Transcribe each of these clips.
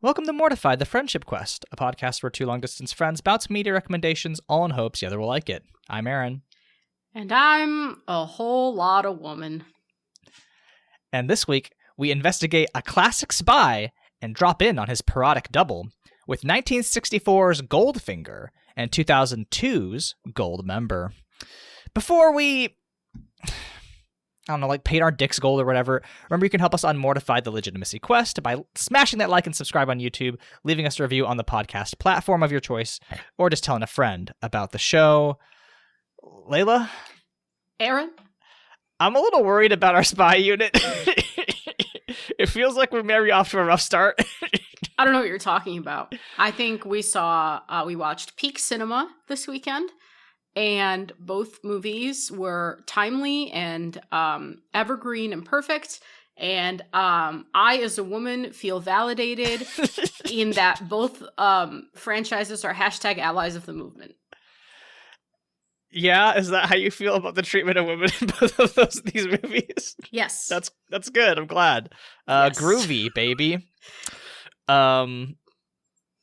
Welcome to Mortified, the Friendship Quest, a podcast where two long-distance friends bounce media recommendations, all in hopes the other will like it. I'm Aaron. And I'm a whole lot of woman. And this week, we investigate a classic spy and drop in on his parodic double with 1964's Goldfinger and 2002's Goldmember. Before we, paid our dicks gold or whatever, remember you can help us on Mortified the Legitimacy Quest by smashing that like and subscribe on YouTube, leaving us a review on the podcast platform of your choice, or just telling a friend about the show. Leyla? Aaron? I'm a little worried about our spy unit. It feels like we're maybe off to a rough start. I don't know what you're talking about. I think we watched Peak Cinema this weekend. And both movies were timely and evergreen and perfect. And I, as a woman, feel validated in that both franchises are hashtag allies of the movement. Yeah, is that how you feel about the treatment of women in both of these movies? Yes. That's good. I'm glad. Yes. Groovy, baby.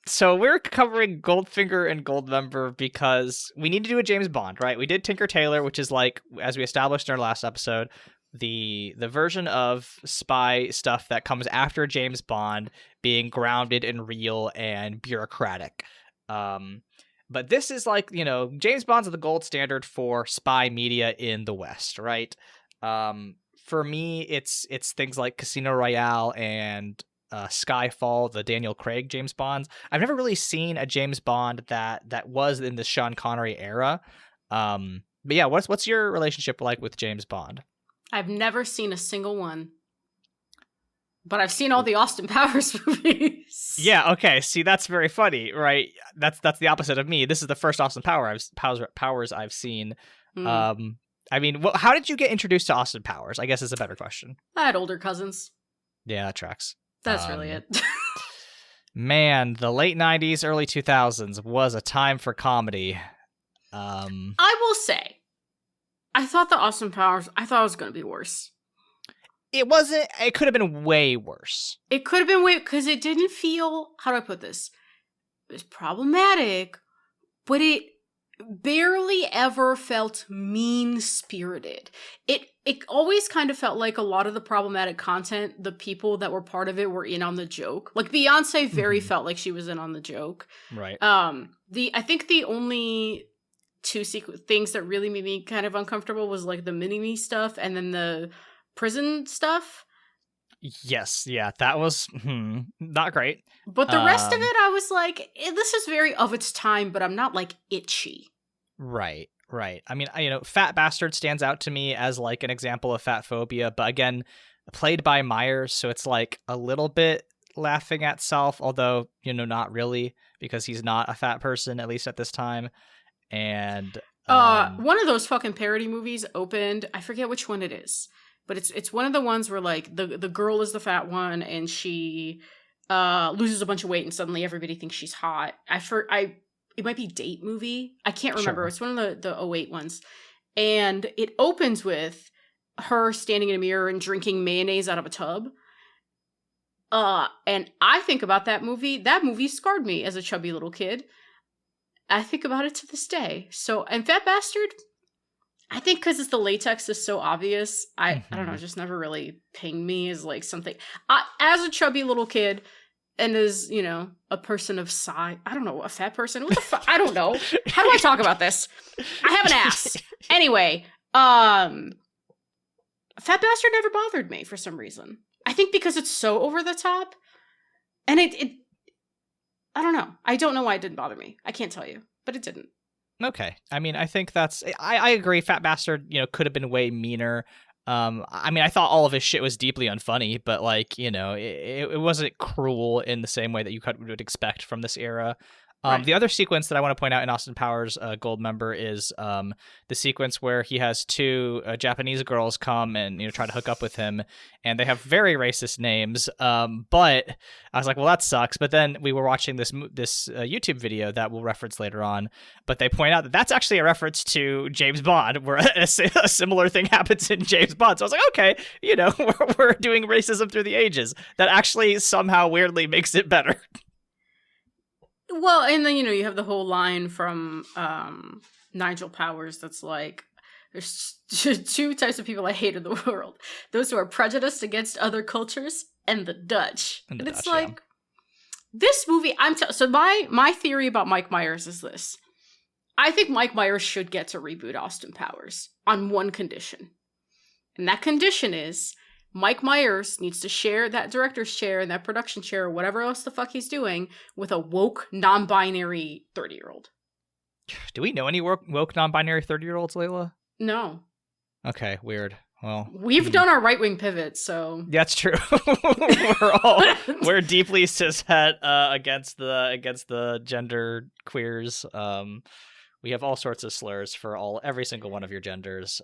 So we're covering Goldfinger and Goldmember because we need to do a James Bond, right? We did Tinker Tailor, which is like, as we established in our last episode, the version of spy stuff that comes after James Bond being grounded and real and bureaucratic. But this is like, James Bond's the gold standard for spy media in the West, right? For me, it's things like Casino Royale and Skyfall, the Daniel Craig James Bonds. I've never really seen a James Bond that was in the Sean Connery era. But yeah, what's your relationship like with James Bond? I've never seen a single one, but I've seen all the Austin Powers movies. Yeah, okay. See, that's very funny, right? That's the opposite of me. This is the first Austin Powers I've seen. How did you get introduced to Austin Powers? I guess is a better question. I had older cousins. Yeah, that tracks. That's really it. Man, the late 90s, early 2000s was a time for comedy. I will say, I thought the Austin Powers, it was going to be worse. It wasn't, it could have been way worse. It could have been way, because it didn't feel, how do I put this? It was problematic, but it barely ever felt mean-spirited. It always kind of felt like a lot of the problematic content, the people that were part of it were in on the joke. Like Beyonce very felt like she was in on the joke. Right. I think the only two things that really made me kind of uncomfortable was like the mini-me stuff and then the prison stuff. Yes, yeah, that was not great. But the rest of it, I was like, this is very of its time, but I'm not like itchy. Right. I mean, Fat Bastard stands out to me as like an example of fat phobia, but again, played by Myers, so it's like a little bit laughing at self, although, not really, because he's not a fat person, at least at this time. And one of those fucking parody movies opened, I forget which one it is, but it's one of the ones where like the girl is the fat one and she loses a bunch of weight and suddenly everybody thinks she's hot. It might be Date Movie. I can't remember. Sure. It's one of the 08 ones. And it opens with her standing in a mirror and drinking mayonnaise out of a tub. And I think about that movie. That movie scarred me as a chubby little kid. I think about it to this day. So, and Fat Bastard, I think because it's the latex is so obvious, I don't know, just never really pinged me as like something. As a chubby little kid, and as, a person of size, I don't know, a fat person? What the fuck? I don't know. How do I talk about this? I have an ass. Anyway, Fat Bastard never bothered me for some reason. I think because it's so over the top. And it I don't know. I don't know why it didn't bother me. I can't tell you, but it didn't. Okay. I mean, I think I agree. Fat Bastard, could have been way meaner. I thought all of his shit was deeply unfunny, but like, it wasn't cruel in the same way that you would expect from this era. Right. The other sequence that I want to point out in Austin Powers Goldmember is the sequence where he has two Japanese girls come and try to hook up with him, and they have very racist names. But I was like, well, that sucks. But then we were watching this YouTube video that we'll reference later on, but they point out that that's actually a reference to James Bond, where a similar thing happens in James Bond. So I was like, okay, we're doing racism through the ages. That actually somehow weirdly makes it better. Well, and then, you have the whole line from Nigel Powers that's like, there's two types of people I hate in the world. Those who are prejudiced against other cultures and the Dutch. And it's like, yeah. This movie, so my theory about Mike Myers is this. I think Mike Myers should get to reboot Austin Powers on one condition. And that condition is Mike Myers needs to share that director's chair and that production chair or whatever else the fuck he's doing with a woke, non-binary 30-year-old. Do we know any woke, non-binary 30-year-olds, Leyla? No. Okay, weird. Well, we've done our right-wing pivot, so that's true. We're deeply cishet against the gender queers. We have all sorts of slurs for every single one of your genders.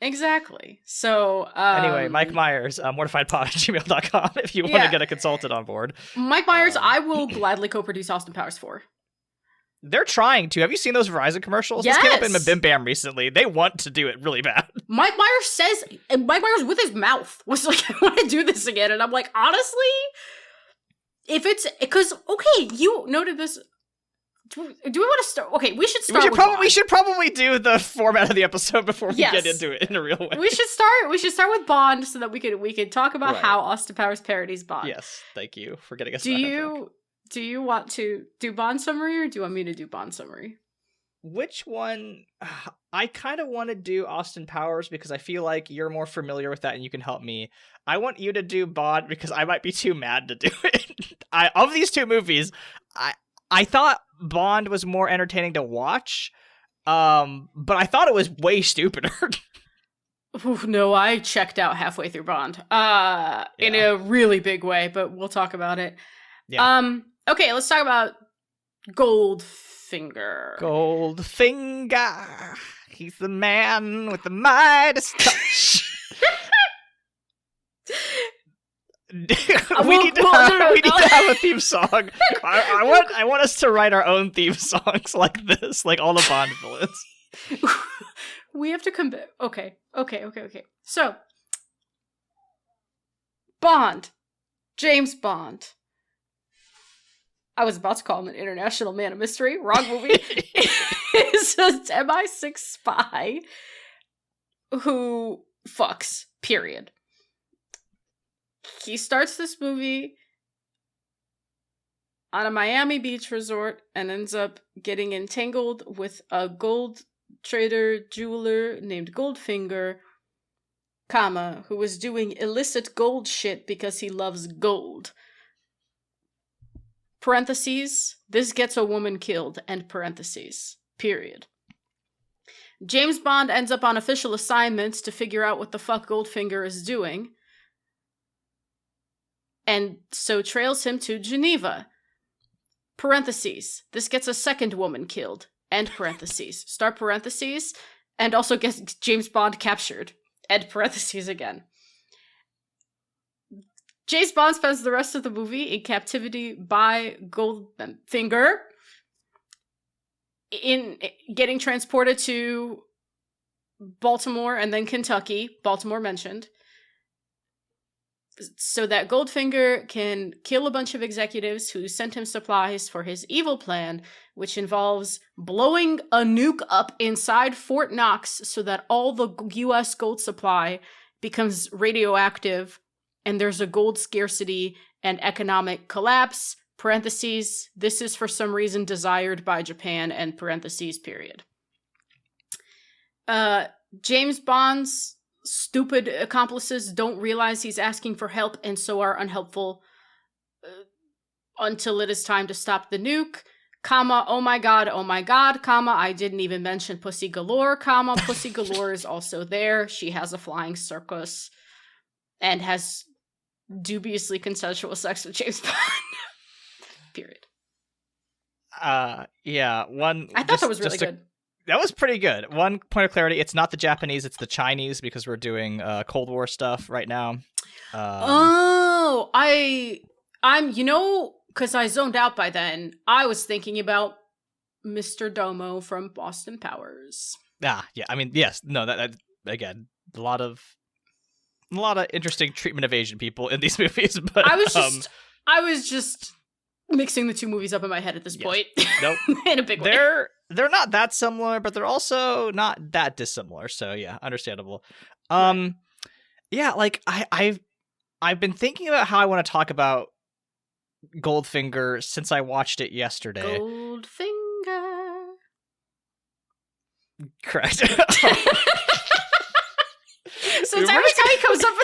Exactly. So anyway, Mike Myers, mortifiedpod@gmail.com if you want to get a consultant on board. Mike Myers, I will gladly co-produce Austin Powers 4. They're trying to. Have you seen those Verizon commercials? Yes. This came up in Mabim Bam recently. They want to do it really bad. Mike Myers with his mouth was like, I want to do this again. And I'm like, honestly, if it's, because, okay, you noted this. Do we want to start? Okay, we should start. We should probably do the format of the episode before we get into it in a real way. We should start with Bond so that we could talk about how Austin Powers parodies Bond. Yes, thank you for getting us. Do you want to do Bond summary, or do you want me to do Bond summary? Which one? I kind of want to do Austin Powers because I feel like you're more familiar with that and you can help me. I want you to do Bond because I might be too mad to do it. Of these two movies, I thought Bond was more entertaining to watch, but I thought it was way stupider. Ooh, no, I checked out halfway through Bond, in a really big way, but we'll talk about it. Yeah. Okay, let's talk about Goldfinger. Goldfinger, he's the man with the Midas touch. We need to have a theme song. I want us to write our own theme songs like this, like all the Bond villains. We have to come back. Okay. So, Bond. James Bond. I was about to call him an international man of mystery. Wrong movie. It's an MI6 spy who fucks, period. He starts this movie on a Miami Beach resort and ends up getting entangled with a gold trader jeweler named Goldfinger, who was doing illicit gold shit because he loves gold. Parentheses, this gets a woman killed, end parentheses, period. James Bond ends up on official assignments to figure out what the fuck Goldfinger is doing, and so trails him to Geneva. Parentheses, this gets a second woman killed, end parentheses, start parentheses, and also gets James Bond captured, end parentheses again. James Bond spends the rest of the movie in captivity by Goldfinger, in getting transported to Baltimore and then Kentucky, Baltimore mentioned, so that Goldfinger can kill a bunch of executives who sent him supplies for his evil plan, which involves blowing a nuke up inside Fort Knox so that all the US gold supply becomes radioactive and there's a gold scarcity and economic collapse, parentheses, this is for some reason desired by Japan, end parentheses, period. James Bond's stupid accomplices don't realize he's asking for help and so are unhelpful until it is time to stop the nuke, oh my god, I didn't even mention Pussy Galore, Pussy Galore is also there, she has a flying circus and has dubiously consensual sex with James Bond. Period. Yeah, one. I thought that was really good. That was pretty good. One point of clarity: it's not the Japanese, it's the Chinese, because we're doing Cold War stuff right now. I'm because I zoned out by then. I was thinking about Mr. Domo from Boston Powers. Yeah. I mean, yes, no, that again, a lot of interesting treatment of Asian people in these movies. But I was just mixing the two movies up in my head at this point. Nope, in a big way. They're not that similar, but they're also not that dissimilar. So yeah, understandable. Yeah, like I've been thinking about how I want to talk about Goldfinger since I watched it yesterday. Goldfinger. Correct. So it's every time he comes up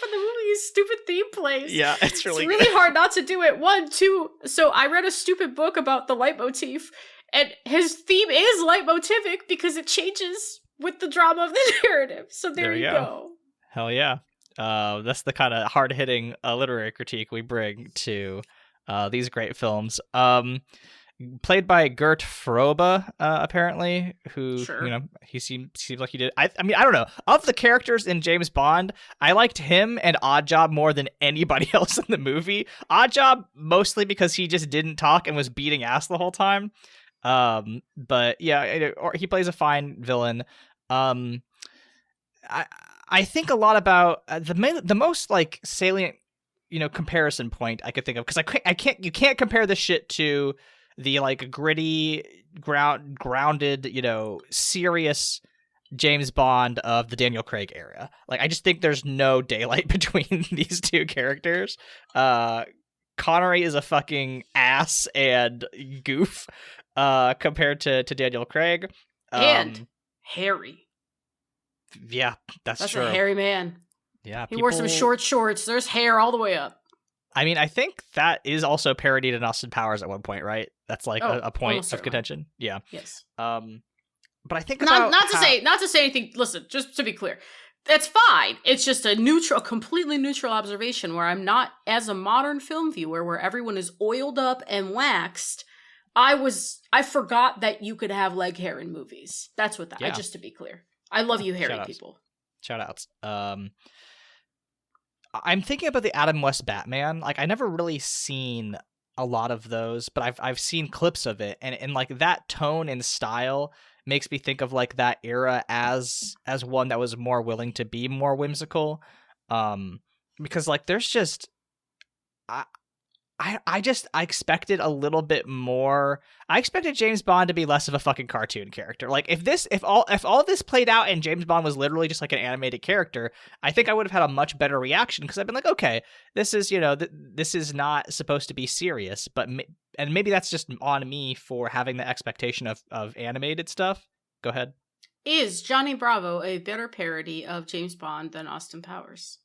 in the movie, his stupid theme plays. Yeah, it's really hard not to do it. 1, 2. So I read a stupid book about the leitmotif, and his theme is leitmotivic because it changes with the drama of the narrative. So there you go. Hell yeah. That's the kind of hard-hitting literary critique we bring to these great films. Played by Gert Frobe, apparently, who, he seems like he did. I mean, I don't know. Of the characters in James Bond, I liked him and Oddjob more than anybody else in the movie. Oddjob mostly because he just didn't talk and was beating ass the whole time. But yeah, he plays a fine villain. I think a lot about the most like salient, comparison point I could think of, because you can't compare this shit to the like gritty, grounded, serious James Bond of the Daniel Craig era. Like, I just think there's no daylight between these two characters. Connery is a fucking ass and goof compared to Daniel Craig. And hairy. Yeah, that's true. A hairy man. Yeah, he wore some short shorts. There's hair all the way up. I mean, I think that is also parodied in Austin Powers at one point, right? That's like a point of contention. Yeah. Yes. But I think not to say anything. Listen, just to be clear, that's fine. It's just a completely neutral observation where I'm not, as a modern film viewer, where everyone is oiled up and waxed. I forgot that you could have leg hair in movies. That's what that. Yeah. Just to be clear, I love you, hairy people. Shout outs. I'm thinking about the Adam West Batman. Like, I never really seen a lot of those, but I've seen clips of it, and like that tone and style makes me think of like that era as one that was more willing to be more whimsical. Because like there's just I expected a little bit more. I expected James Bond to be less of a fucking cartoon character. Like if all of this played out and James Bond was literally just like an animated character, I think I would have had a much better reaction, because I've been like, okay, this is, this is not supposed to be serious, but and maybe that's just on me for having the expectation of animated stuff. Go ahead. Is Johnny Bravo a better parody of James Bond than Austin Powers?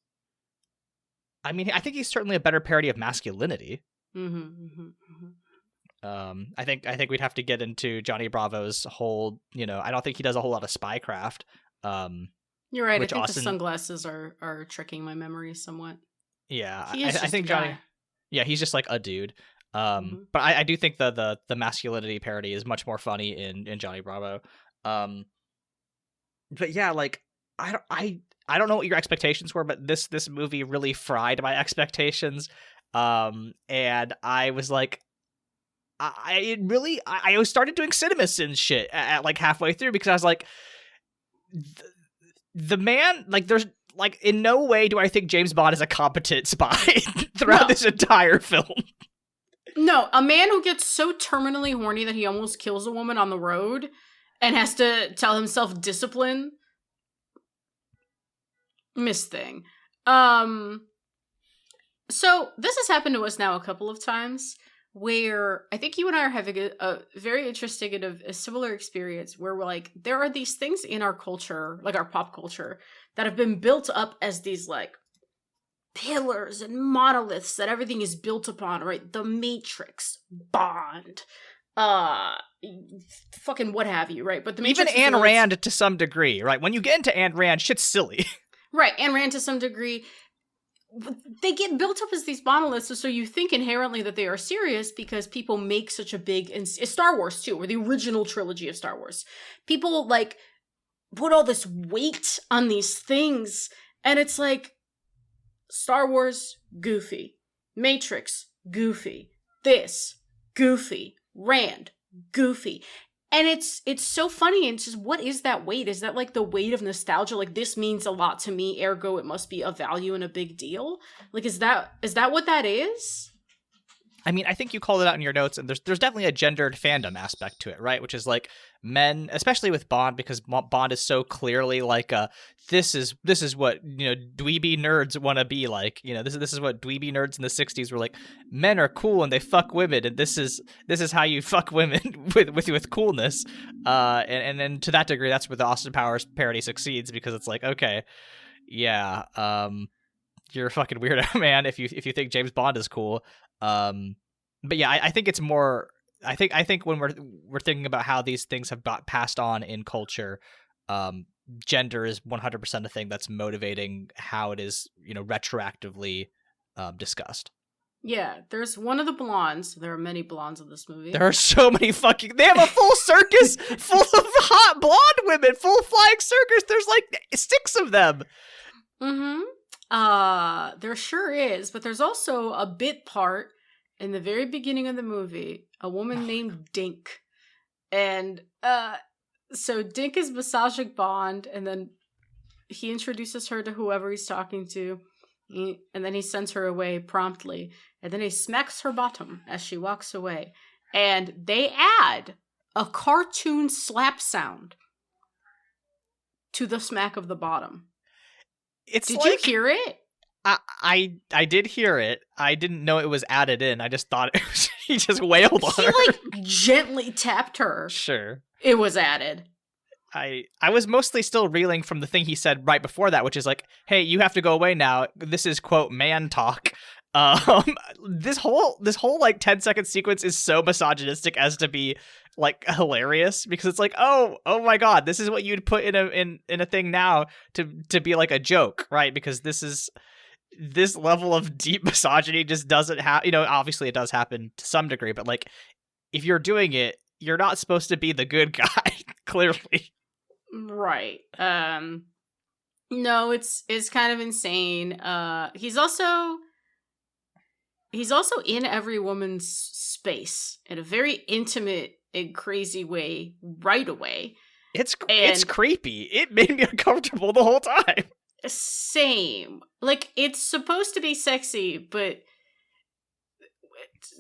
I mean, I think he's certainly a better parody of masculinity. I think we'd have to get into Johnny Bravo's whole, I don't think he does a whole lot of spycraft. You're right. I think the sunglasses are tricking my memory somewhat. Yeah, I think Johnny. Yeah, he's just like a dude. But I do think the masculinity parody is much more funny in Johnny Bravo. But yeah, like I don't know what your expectations were, but this movie really fried my expectations. And I was like, I started doing CinemaSins shit at like halfway through, because I was like, the man, like, there's like, in no way do I think James Bond is a competent spy throughout this entire film. No, a man who gets so terminally horny that he almost kills a woman on the road and has to tell himself discipline. Miss thing. So this has happened to us now a couple of times, where I think you and I are having a very interesting and a similar experience, where we're like, there are these things in our culture, like our pop culture, that have been built up as these like pillars and monoliths that everything is built upon, right? The Matrix, Bond, fucking what have you, right? But the Matrix, even Ayn Rand to some degree, right? When you get into Ayn Rand, shit's silly. Right, Ayn Rand to some degree. they get built up as these monoliths, so you think inherently that they are serious because people make such a big, and Star Wars too, or the original trilogy of Star Wars, people like put all this weight on these things, and it's like Star Wars, goofy. Matrix, goofy. This, goofy. Rand, goofy. And it's so funny, and it's just, what is that weight? Is that like the weight of nostalgia? Like, this means a lot to me, ergo it must be a value and a big deal? Like, is that what that is? I mean, I think you called it out in your notes, and there's definitely a gendered fandom aspect to it, right? Which is like men, especially with Bond, because Bond is so clearly like this is what, you know, dweeby nerds want to be like. You know, this is what dweeby nerds in the 60s were like. Men are cool and they fuck women, and this is how you fuck women with coolness. And then to that degree, that's where the Austin Powers parody succeeds, because it's like, okay, yeah, you're a fucking weirdo, man, if you think James Bond is cool. But yeah, I think it's more. I think when we're thinking about how these things have got passed on in culture, gender is 100% a thing that's motivating how it is, you know, retroactively discussed. Yeah, there's one of the blondes. There are many blondes in this movie. There are so many fucking. They have a full circus full of hot blonde women, full flying circus. There's like 6 of them. Mm-hmm. There sure is, but there's also a bit part in the very beginning of the movie, a woman named Dink. And so Dink is massaging Bond, and then he introduces her to whoever he's talking to, and then he sends her away promptly, and then he smacks her bottom as she walks away. And they add a cartoon slap sound to the smack of the bottom. Did you hear it? I did hear it. I didn't know it was added in. I just thought it was, he just wailed on her. He like gently tapped her. Sure. It was added. I was mostly still reeling from the thing he said right before that, which is like, hey, you have to go away now. This is, quote, man talk. This whole like 10-second sequence is so misogynistic as to be like hilarious, because it's like, oh my god, this is what you'd put in a thing now to be like a joke, right? Because this level of deep misogyny just doesn't have, you know, obviously it does happen to some degree, but like if you're doing it, you're not supposed to be the good guy, clearly. Right. No, it's kind of insane. He's also in every woman's space in a very intimate and crazy way right away. It's creepy. It made me uncomfortable the whole time. Same. Like, it's supposed to be sexy, but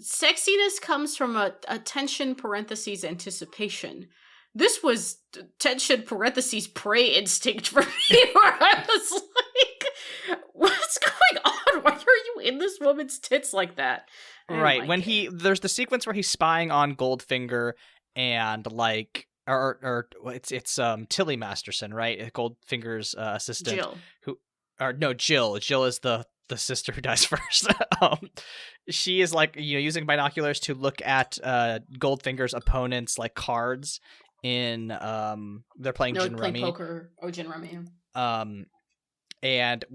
sexiness comes from a tension parentheses anticipation. This was tension parentheses prey instinct for me, where I was like, what's going on? Why are you in this woman's tits like that? Right. When there's the sequence where he's spying on Goldfinger, and like, or it's Tilly Masterson, right? Goldfinger's assistant. Jill. Jill is the sister who dies first. She is like, you know, using binoculars to look at Goldfinger's opponents' like cards in they're playing Gin Rummy. Poker. Oh, Gin Rummy. And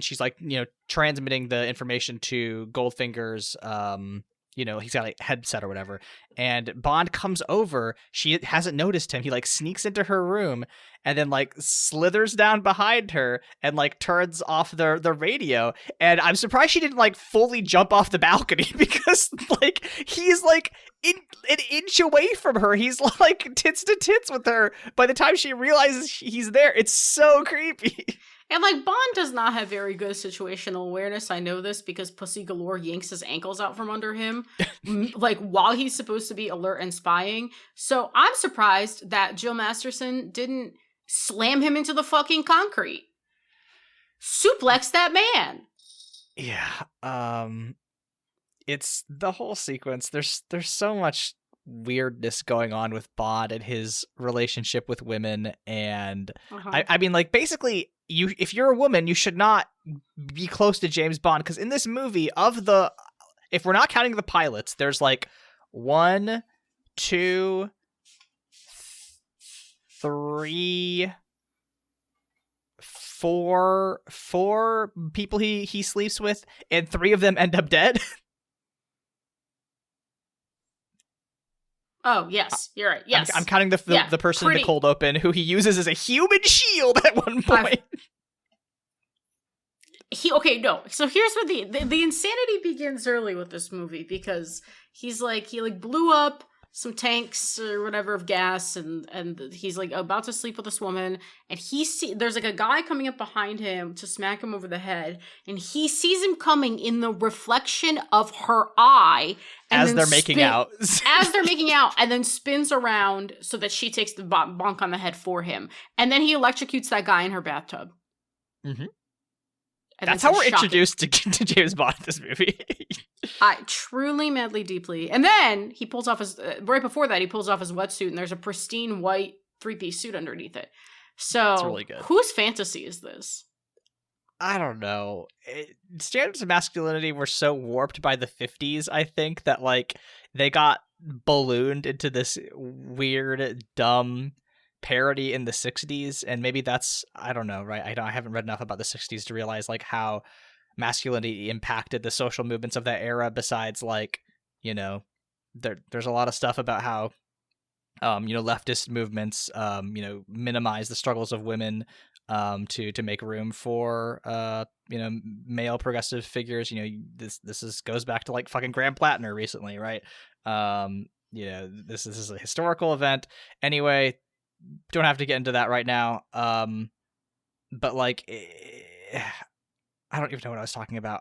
she's like, you know, transmitting the information to Goldfinger's you know, he's got a headset or whatever, and Bond comes over. She hasn't noticed him. He like sneaks into her room and then like slithers down behind her and like turns off the radio. And I'm surprised she didn't like fully jump off the balcony, because like he's like an inch away from her. He's like tits to tits with her by the time she realizes he's there. It's so creepy. And, like, Bond does not have very good situational awareness. I know this because Pussy Galore yanks his ankles out from under him, like, while he's supposed to be alert and spying. So I'm surprised that Jill Masterson didn't slam him into the fucking concrete. Suplex that man. Yeah. It's the whole sequence. There's so much weirdness going on with Bond and his relationship with women, and I mean, like, basically, if you're a woman, you should not be close to James Bond, because in this movie, if we're not counting the pilots, there's like 1, 2, 3, four people he sleeps with, and 3 of them end up dead. Oh, yes, you're right. Yes. I'm counting the person in the cold open who he uses as a human shield at one point. So here's where the insanity begins early with this movie, because he's like, he like blew up some tanks or whatever of gas, and he's like about to sleep with this woman, and there's like a guy coming up behind him to smack him over the head, and he sees him coming in the reflection of her eye as they're making out, and then spins around so that she takes the bonk on the head for him, and then he electrocutes that guy in her bathtub. Mm-hmm. That's how we're introduced to James Bond in this movie. I truly, madly, deeply. And then he pulls off his, right before that, he pulls off his wetsuit, and there's a pristine white 3-piece suit underneath it. So, it's really good. Whose fantasy is this? I don't know. Standards of masculinity were so warped by the 50s, I think, that, like, they got ballooned into this weird, dumb parody in the 60s, and maybe that's, I don't know, right? I haven't read enough about the 60s to realize like how masculinity impacted the social movements of that era, besides like, you know, there's a lot of stuff about how leftist movements minimize the struggles of women to make room for male progressive figures. This goes back to like fucking Graham Plattner recently, right? This is a historical event anyway. Don't have to get into that right now. But like, I don't even know what I was talking about.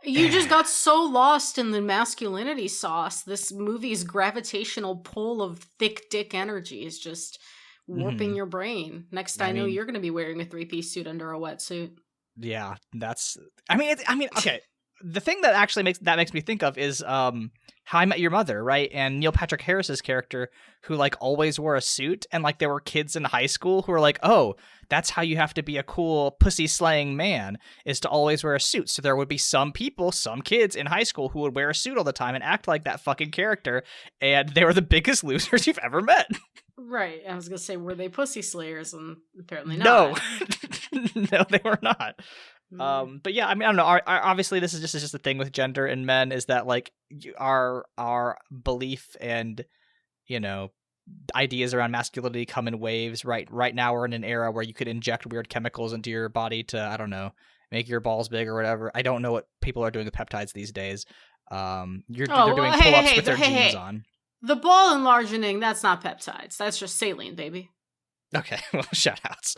You just got so lost in the masculinity sauce. This movie's gravitational pull of thick dick energy is just warping your brain. Next, I know you're going to be wearing a 3-piece suit under a wetsuit. Yeah, okay. The thing that actually makes me think of is How I Met Your Mother, right? And Neil Patrick Harris's character, who like always wore a suit, and like there were kids in high school who were like, "Oh, that's how you have to be a cool pussy slaying man, is to always wear a suit." So there would be some kids in high school who would wear a suit all the time and act like that fucking character, and they were the biggest losers you've ever met. Right. I was gonna say, were they pussy slayers? And apparently not. No, they were not. But yeah, I mean, I don't know. Obviously, this is just a thing with gender and men, is that like our belief and ideas around masculinity come in waves. Right now, we're in an era where you could inject weird chemicals into your body to, I don't know, make your balls big or whatever. I don't know what people are doing with peptides these days. They're doing pull-ups with their jeans on. The ball enlarging, that's not peptides. That's just saline, baby. Okay, well, shout-outs.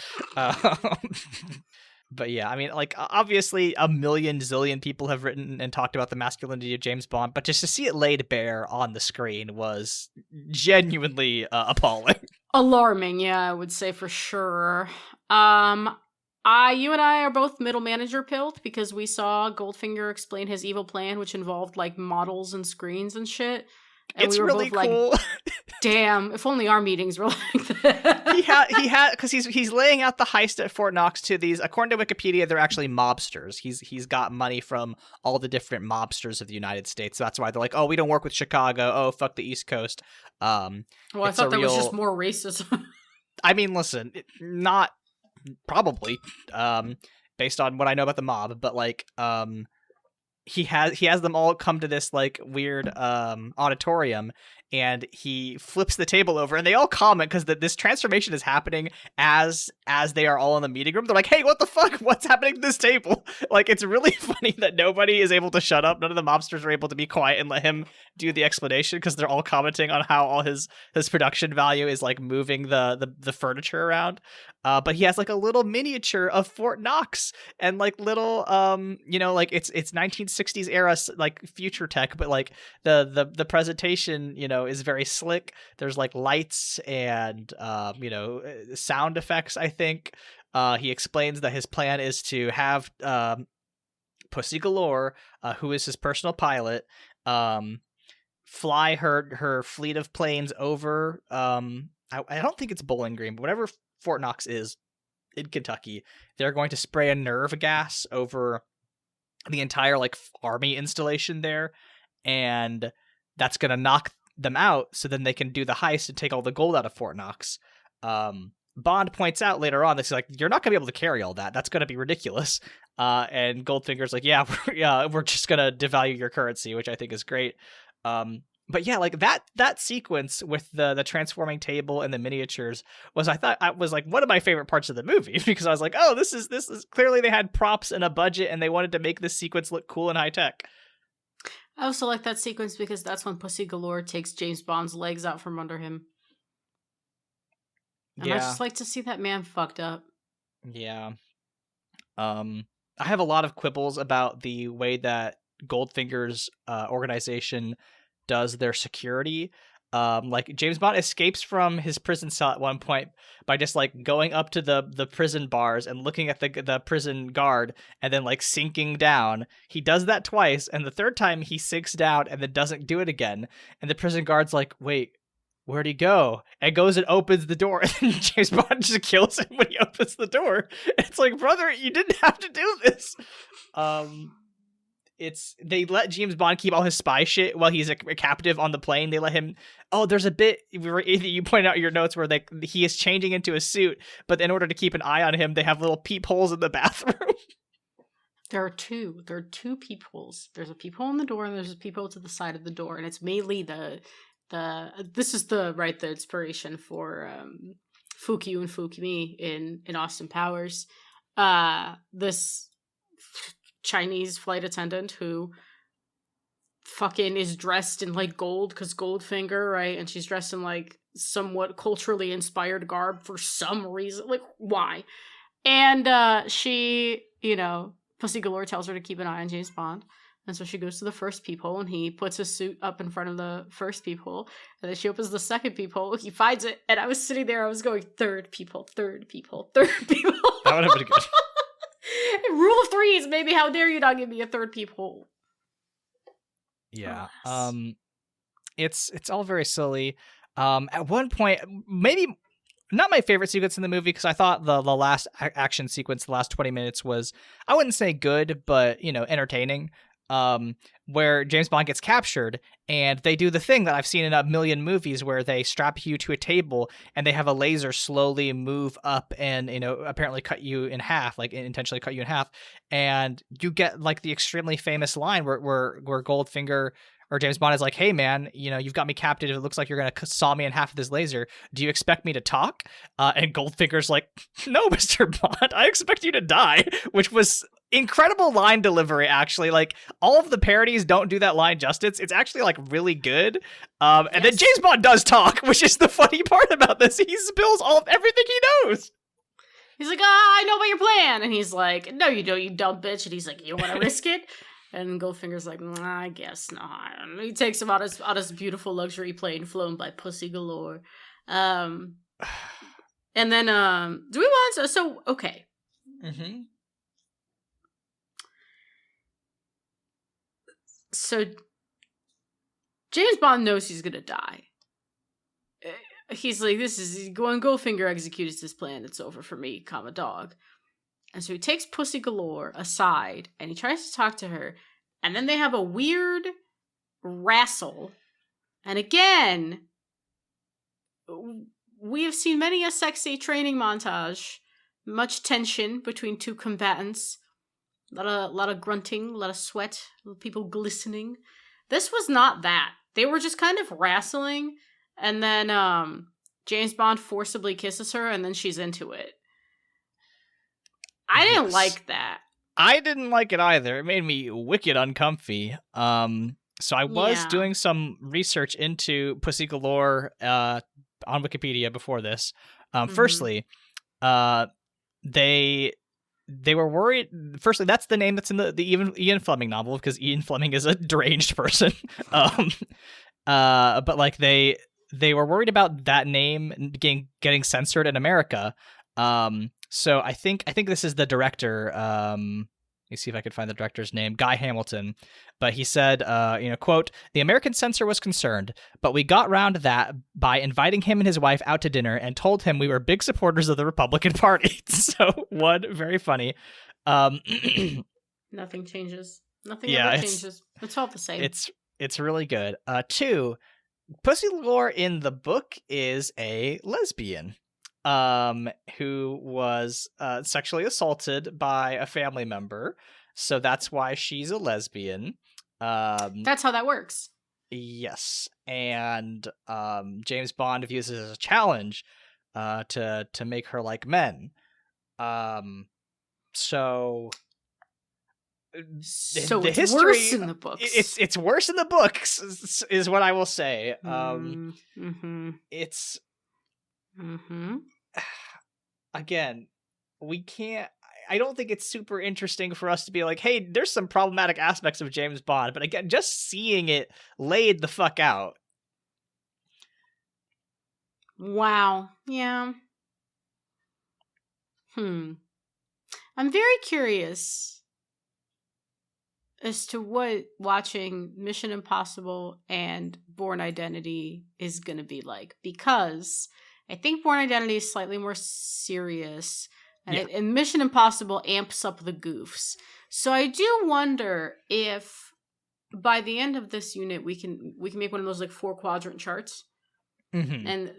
But yeah, I mean, like, obviously a million zillion people have written and talked about the masculinity of James Bond, but just to see it laid bare on the screen was genuinely appalling. Alarming, yeah, I would say for sure. You and I are both middle manager pilled because we saw Goldfinger explain his evil plan, which involved, like, models and screens and shit. And it's we were really both cool. Like, damn, if only our meetings were like that. he had because he's laying out the heist at Fort Knox to these. According to Wikipedia, they're actually mobsters. He's got money from all the different mobsters of the United States. So that's why they're like, oh, we don't work with Chicago. Oh, fuck the East Coast. Well, I thought that was just more racism. I mean, listen, not probably based on what I know about the mob, but like he has them all come to this like weird auditorium, and he flips the table over, and they all comment because this transformation is happening as they are all in the meeting room. They're like, hey, what the fuck? What's happening to this table? Like, it's really funny that nobody is able to shut up. None of the mobsters are able to be quiet and let him do the explanation, because they're all commenting on how all his production value is like moving the furniture around. But he has like a little miniature of Fort Knox and like little like it's 1960s era like future tech, but like the presentation is very slick. There's like lights and sound effects. I think he explains that his plan is to have Pussy Galore, who is his personal pilot, fly her fleet of planes over I don't think it's Bowling Green, but whatever Fort Knox is in Kentucky. They're going to spray a nerve gas over the entire like army installation there, and that's going to knock them out, so then they can do the heist and take all the gold out of Fort Knox. Bond points out later on this, like, you're not gonna be able to carry all that. That's gonna be ridiculous. And Goldfinger's like, yeah, we're just gonna devalue your currency, which I think is great. But yeah, like that sequence with the transforming table and the miniatures was, I was like, one of my favorite parts of the movie, because I was like, oh, this is clearly they had props and a budget and they wanted to make this sequence look cool and high tech. I also like that sequence because that's when Pussy Galore takes James Bond's legs out from under him. And I just like to see that man fucked up. Yeah. I have a lot of quibbles about the way that Goldfinger's organization does their security. Like, James Bond escapes from his prison cell at one point by just like going up to the prison bars and looking at the prison guard and then like sinking down. He does that twice, and the third time he sinks down and then doesn't do it again. And the prison guard's like, wait, where'd he go? And goes and opens the door, and then James Bond just kills him when he opens the door. It's like, brother, you didn't have to do this. They let James Bond keep all his spy shit while he's a captive on the plane. They let him. Oh, there's a bit you pointed out in your notes where he is changing into a suit, but in order to keep an eye on him, they have little peepholes in the bathroom. There are two peepholes. There's a peephole in the door, and there's a peephole to the side of the door, and it's mainly this is the inspiration for Fuku and Fukumi in Austin Powers. This Chinese flight attendant who fucking is dressed in like gold because Goldfinger, right? And she's dressed in like somewhat culturally inspired garb for some reason. Like, why? And she, Pussy Galore tells her to keep an eye on James Bond. And so she goes to the first peephole, and he puts his suit up in front of the first peephole. And then she opens the second peephole. He finds it, and I was sitting there. I was going, third peephole, third peephole, third peephole. That would have been good. Rule of threes, maybe. How dare you not give me a third peephole? Yeah. It's all very silly. At one point, maybe not my favorite sequence in the movie, because I thought the last action sequence, the last 20 minutes was, I wouldn't say good, but entertaining. Where James Bond gets captured, and they do the thing that I've seen in a million movies where they strap you to a table and they have a laser slowly move up and, apparently cut you in half, like intentionally cut you in half. And you get like the extremely famous line where Goldfinger or James Bond is like, hey man, you've got me captive. It looks like you're going to saw me in half with this laser. Do you expect me to talk? And Goldfinger's like, no, Mr. Bond, I expect you to die, which was incredible line delivery, actually. Like, all of the parodies don't do that line justice. It's actually like really good. And then James Bond does talk, which is the funny part about this. He spills everything he knows. He's like, I know about your plan. And he's like, no, you don't, you dumb bitch. And he's like, you want to risk it? And Goldfinger's like, I guess not. And he takes him on his beautiful luxury plane flown by Pussy Galore. And then, do we want to, so, okay. Mm-hmm. So, James Bond knows he's gonna die. He's like, when Goldfinger executes this plan, it's over for me, comma dog. And so he takes Pussy Galore aside, and he tries to talk to her, and then they have a weird wrestle. And again, we have seen many a sexy training montage, much tension between two combatants, a lot of grunting, a lot of sweat, people glistening. This was not that. They were just kind of wrestling, and then James Bond forcibly kisses her, and then she's into it. I didn't like that. I didn't like it either. It made me wicked uncomfy. So I was doing some research into Pussy Galore on Wikipedia before this. Firstly, they were worried. Firstly, that's the name that's in the Ian Fleming novel, because Ian Fleming is a deranged person. But like they were worried about that name getting censored in America. So I think this is the director. Let me see if I could find the director's name, Guy Hamilton. But he said, quote, "The American censor was concerned, but we got round that by inviting him and his wife out to dinner and told him we were big supporters of the Republican Party." So, one, very funny. Nothing changes. Nothing ever changes. It's all the same. It's really good. Two, Pussy Galore in the book is a lesbian. who was sexually assaulted by a family member. So that's why she's a lesbian. That's how that works. Yes, and James Bond views it as a challenge to make her like men. So So the it's history, worse in the books. It's worse in the books, is what I will say. It's again, we can't. I don't think it's super interesting for us to be like, hey, there's some problematic aspects of James Bond, but again, just seeing it laid the fuck out. Wow. Yeah. I'm very curious as to what watching Mission Impossible and Bourne Identity is going to be like, because I think Bourne Identity is slightly more serious, and Mission Impossible amps up the goofs. So I do wonder if by the end of this unit we can make one of those like 4-quadrant charts, and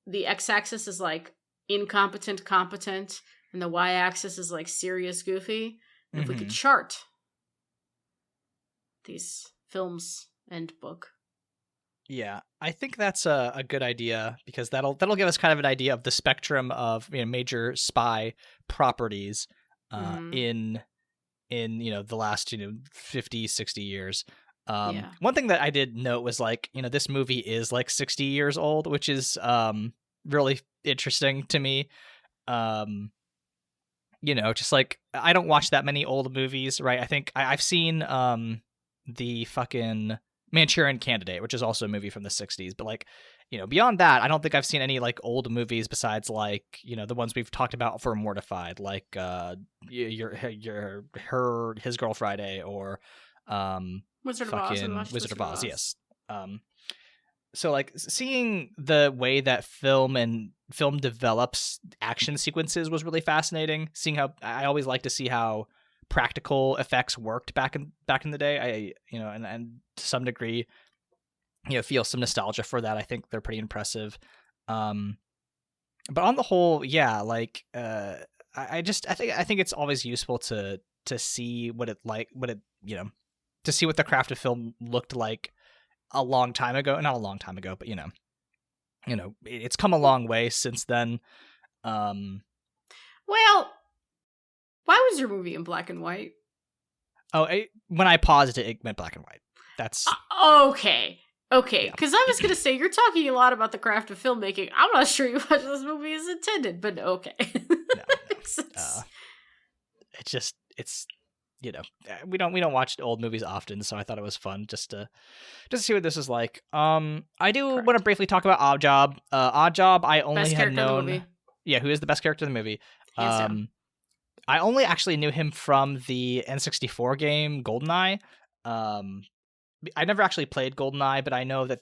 the x-axis is like incompetent, competent, and the y-axis is like serious, goofy. And if we could chart these films and book. Yeah, I think that's a good idea, because that'll give us kind of an idea of the spectrum of major spy properties in the last 50, 60 years. One thing that I did note was like, this movie is like 60 years old, which is really interesting to me. Just like, I don't watch that many old movies, right? I think I've seen the fucking Manchurian Candidate, which is also a movie from the 60s, but like, beyond that, I don't think I've seen any like old movies besides like, the ones we've talked about for Mortified, like His Girl Friday, or Wizard of Oz. Wizard of Oz, yes. So like, seeing the way that film develops action sequences was really fascinating. Seeing how, I always like to see how practical effects worked back in the day. And to some degree, feel some nostalgia for that. I think they're pretty impressive. But on the whole, yeah, like I think it's always useful to see to see what the craft of film looked like a long time ago. Not a long time ago, but it's come a long way since then. Well, why was your movie in black and white? Oh, when I paused it went black and white. That's okay. Because I was gonna say, you're talking a lot about the craft of filmmaking. I'm not sure you watched this movie as intended, but okay. No. It's we don't watch old movies often, so I thought it was fun just to see what this is like. I do want to briefly talk about Oddjob. Oddjob, I only best had known. In the movie. Yeah, who is the best character in the movie? Hands down. I only actually knew him from the N64 game GoldenEye. I never actually played GoldenEye, but I know that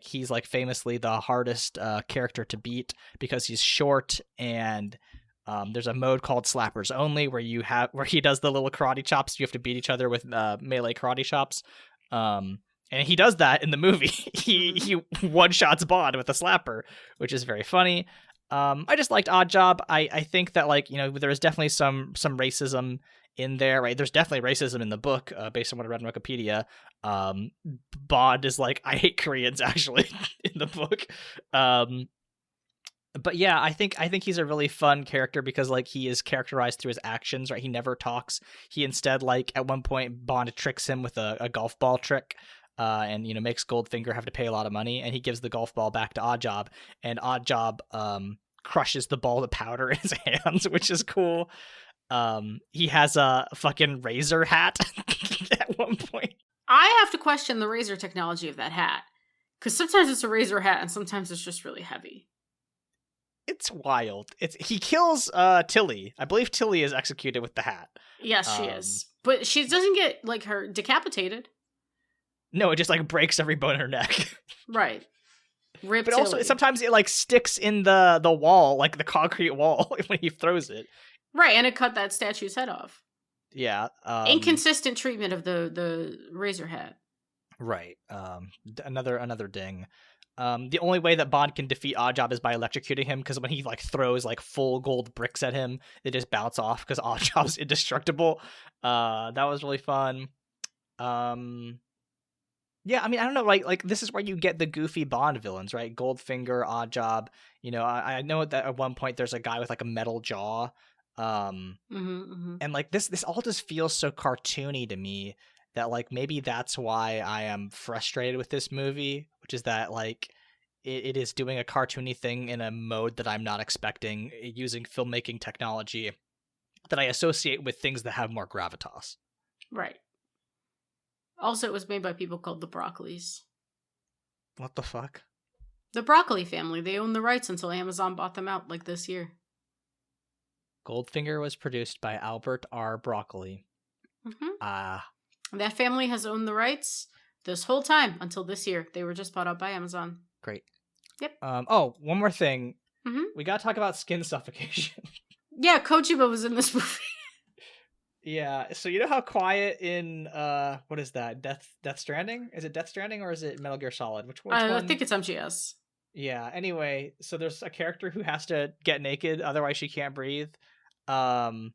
he's like famously the hardest character to beat because he's short, and there's a mode called Slappers Only where he does the little karate chops. You have to beat each other with melee karate chops. And he does that in the movie. he one-shots Bond with a slapper, which is very funny. I just liked Oddjob. I think that there is definitely some racism in there, right? There's definitely racism in the book, based on what I read on Wikipedia. Bond is like, I hate Koreans, actually, in the book. But yeah, I think he's a really fun character because he is characterized through his actions, right? He never talks. He instead, at one point, Bond tricks him with a golf ball trick. And makes Goldfinger have to pay a lot of money, and he gives the golf ball back to Oddjob, and Oddjob crushes the ball to powder in his hands, which is cool. He has a fucking razor hat at one point. I have to question the razor technology of that hat, because sometimes it's a razor hat and sometimes it's just really heavy. It's wild. He kills Tilly. I believe Tilly is executed with the hat. Yes, she is, but she doesn't get her decapitated. No, it just breaks every bone in her neck. Right. Rip but Tilly. Also sometimes it sticks in the wall, the concrete wall, when he throws it. Right, and it cut that statue's head off. Yeah. Inconsistent treatment of the razor hat. Right. Another ding. The only way that Bond can defeat Oddjob is by electrocuting him, because when he like throws like full gold bricks at him, they just bounce off because Oddjob's indestructible. That was really fun. Yeah, I mean, I don't know, like this is where you get the goofy Bond villains, right? Goldfinger, Oddjob. You know, I know that at one point there's a guy with like a metal jaw. And like this all just feels so cartoony to me that like maybe that's why I am frustrated with this movie, which is that like it is doing a cartoony thing in a mode that I'm not expecting, using filmmaking technology that I associate with things that have more gravitas. Right. Also, it was made by people called the Broccolis. What the fuck? The Broccoli family. They own the rights until Amazon bought them out, like this year. Goldfinger was produced by Albert R. Broccoli. That family has owned the rights this whole time until this year. They were just bought out by Amazon. Great. Yep. Oh, one more thing. Mm-hmm. We gotta talk about skin suffocation. Yeah, Kojima was in this movie. Yeah, so you know how quiet in what is that? Death Stranding? Is it Death Stranding or is it Metal Gear Solid? Which one? I think it's MGS. Yeah, anyway, so there's a character who has to get naked, otherwise she can't breathe. A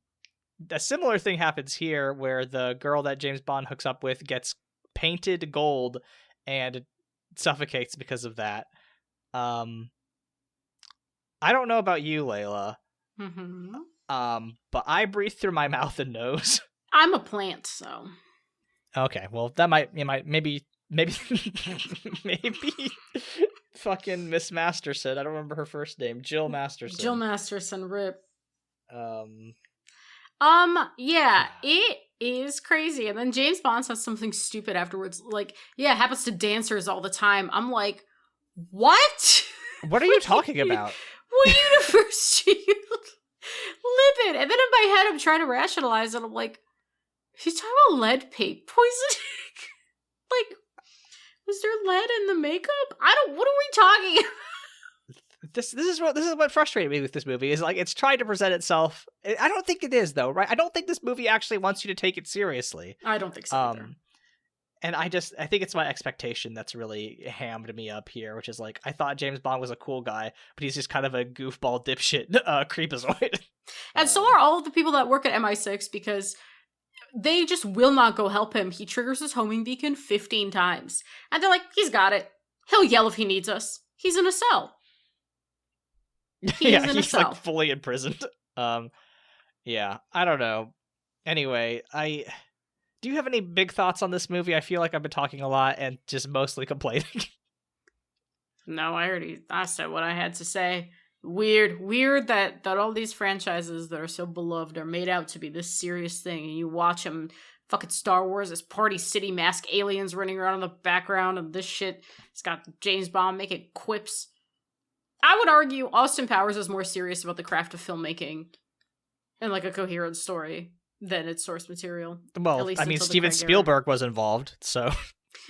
similar thing happens here where the girl that James Bond hooks up with gets painted gold and suffocates because of that. I don't know about you, Leyla. Mm-hmm. But I breathe through my mouth and nose. I'm a plant, so. Okay, well that maybe fucking Miss Masterson. I don't remember her first name. Jill Masterson. Jill Masterson, rip. Yeah, it is crazy. And then James Bond says something stupid afterwards. Like, yeah, it happens to dancers all the time. I'm like, what? What are you talking about? What universe do you live in? And then in my head, I'm trying to rationalize it. I'm like, he's talking about lead paint poisoning? Like, was there lead in the makeup? What are we talking about? This is what frustrated me with this movie, is like it's trying to present itself. I don't think it is though, right? I don't think this movie actually wants you to take it seriously. I don't think so either. And I think it's my expectation that's really hammed me up here, which is like I thought James Bond was a cool guy, but he's just kind of a goofball dipshit creepazoid. And so are all of the people that work at MI6, because they just will not go help him. He triggers his homing beacon 15 times. And they're like, he's got it. He'll yell if he needs us. He's in a cell. He's like fully imprisoned. Yeah, I don't know. Anyway, do you have any big thoughts on this movie? I feel like I've been talking a lot and just mostly complaining. No, I said what I had to say. Weird that all these franchises that are so beloved are made out to be this serious thing, and you watch them. Fucking Star Wars, this Party City mask aliens running around in the background, and this shit. It's got James Bond making quips. I would argue Austin Powers is more serious about the craft of filmmaking and like a coherent story than its source material. Well, I mean, Steven Spielberg was involved, so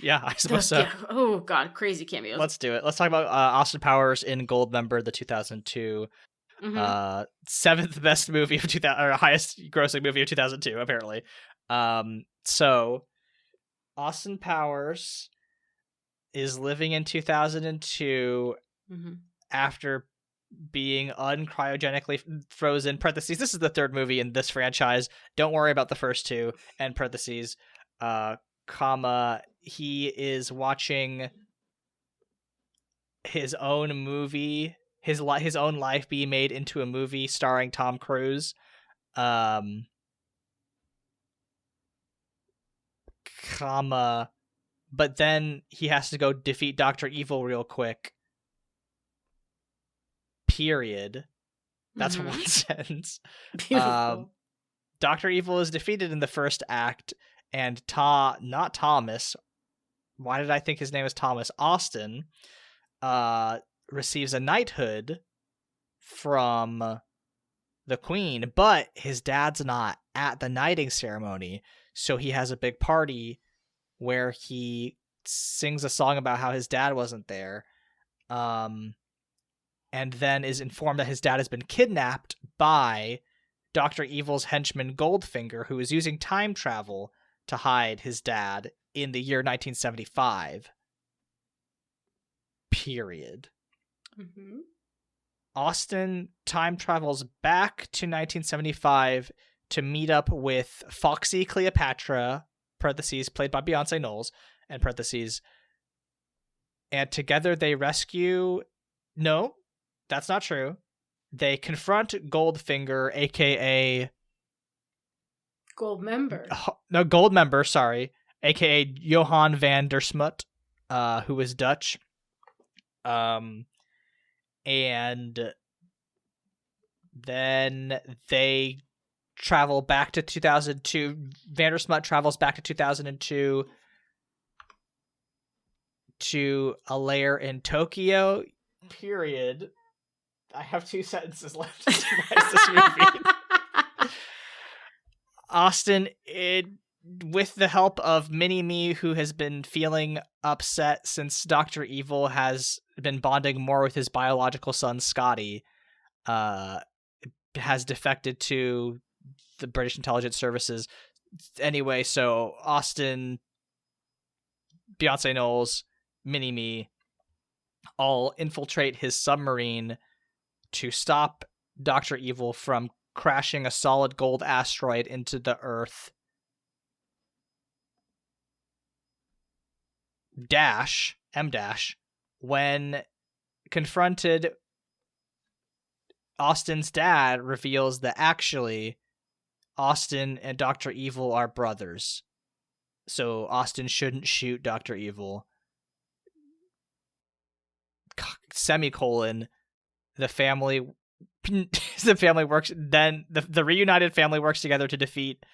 yeah, I suppose so. Yeah. Oh god, crazy cameos. Let's do it. Let's talk about Austin Powers in Goldmember, the 2002 seventh best movie of 2000, or highest grossing movie of 2002, apparently. So Austin Powers is living in 2002 after being uncriogenically frozen. Parentheses. This is the third movie in this franchise. Don't worry about the first two. And parentheses. Comma. He is watching his own movie, his own life be made into a movie starring Tom Cruise. Comma. But then he has to go defeat Dr. Evil real quick. Period. That's one sentence. Beautiful. Dr. Evil is defeated in the first act, and not Thomas. Why did I think his name was Thomas? Austin receives a knighthood from the Queen, but his dad's not at the knighting ceremony, so he has a big party where he sings a song about how his dad wasn't there. And then is informed that his dad has been kidnapped by Dr. Evil's henchman Goldfinger, who is using time travel to hide his dad in the year 1975. period. Mm-hmm. Austin time travels back to 1975 to meet up with Foxy Cleopatra, parentheses, played by Beyonce Knowles, and parentheses, and together they rescue... No, that's not true. They confront Goldfinger, aka... Goldmember. No, Goldmember, sorry. Aka Johan van der Smut, who is Dutch. And then they travel back to 2002. Vandersmut travels back to 2002 to a lair in Tokyo. Period. I have 2 sentences left to summarize this movie. Austin, with the help of Mini-Me, who has been feeling upset since Dr. Evil has been bonding more with his biological son, Scotty, has defected to the British intelligence services. Anyway, so Austin, Beyonce Knowles, Mini-Me all infiltrate his submarine to stop Dr. Evil from crashing a solid gold asteroid into the Earth. M dash, when confronted, Austin's dad reveals that actually Austin and Dr. Evil are brothers. So Austin shouldn't shoot Dr. Evil. Semicolon, the family works, then the reunited family works together to defeat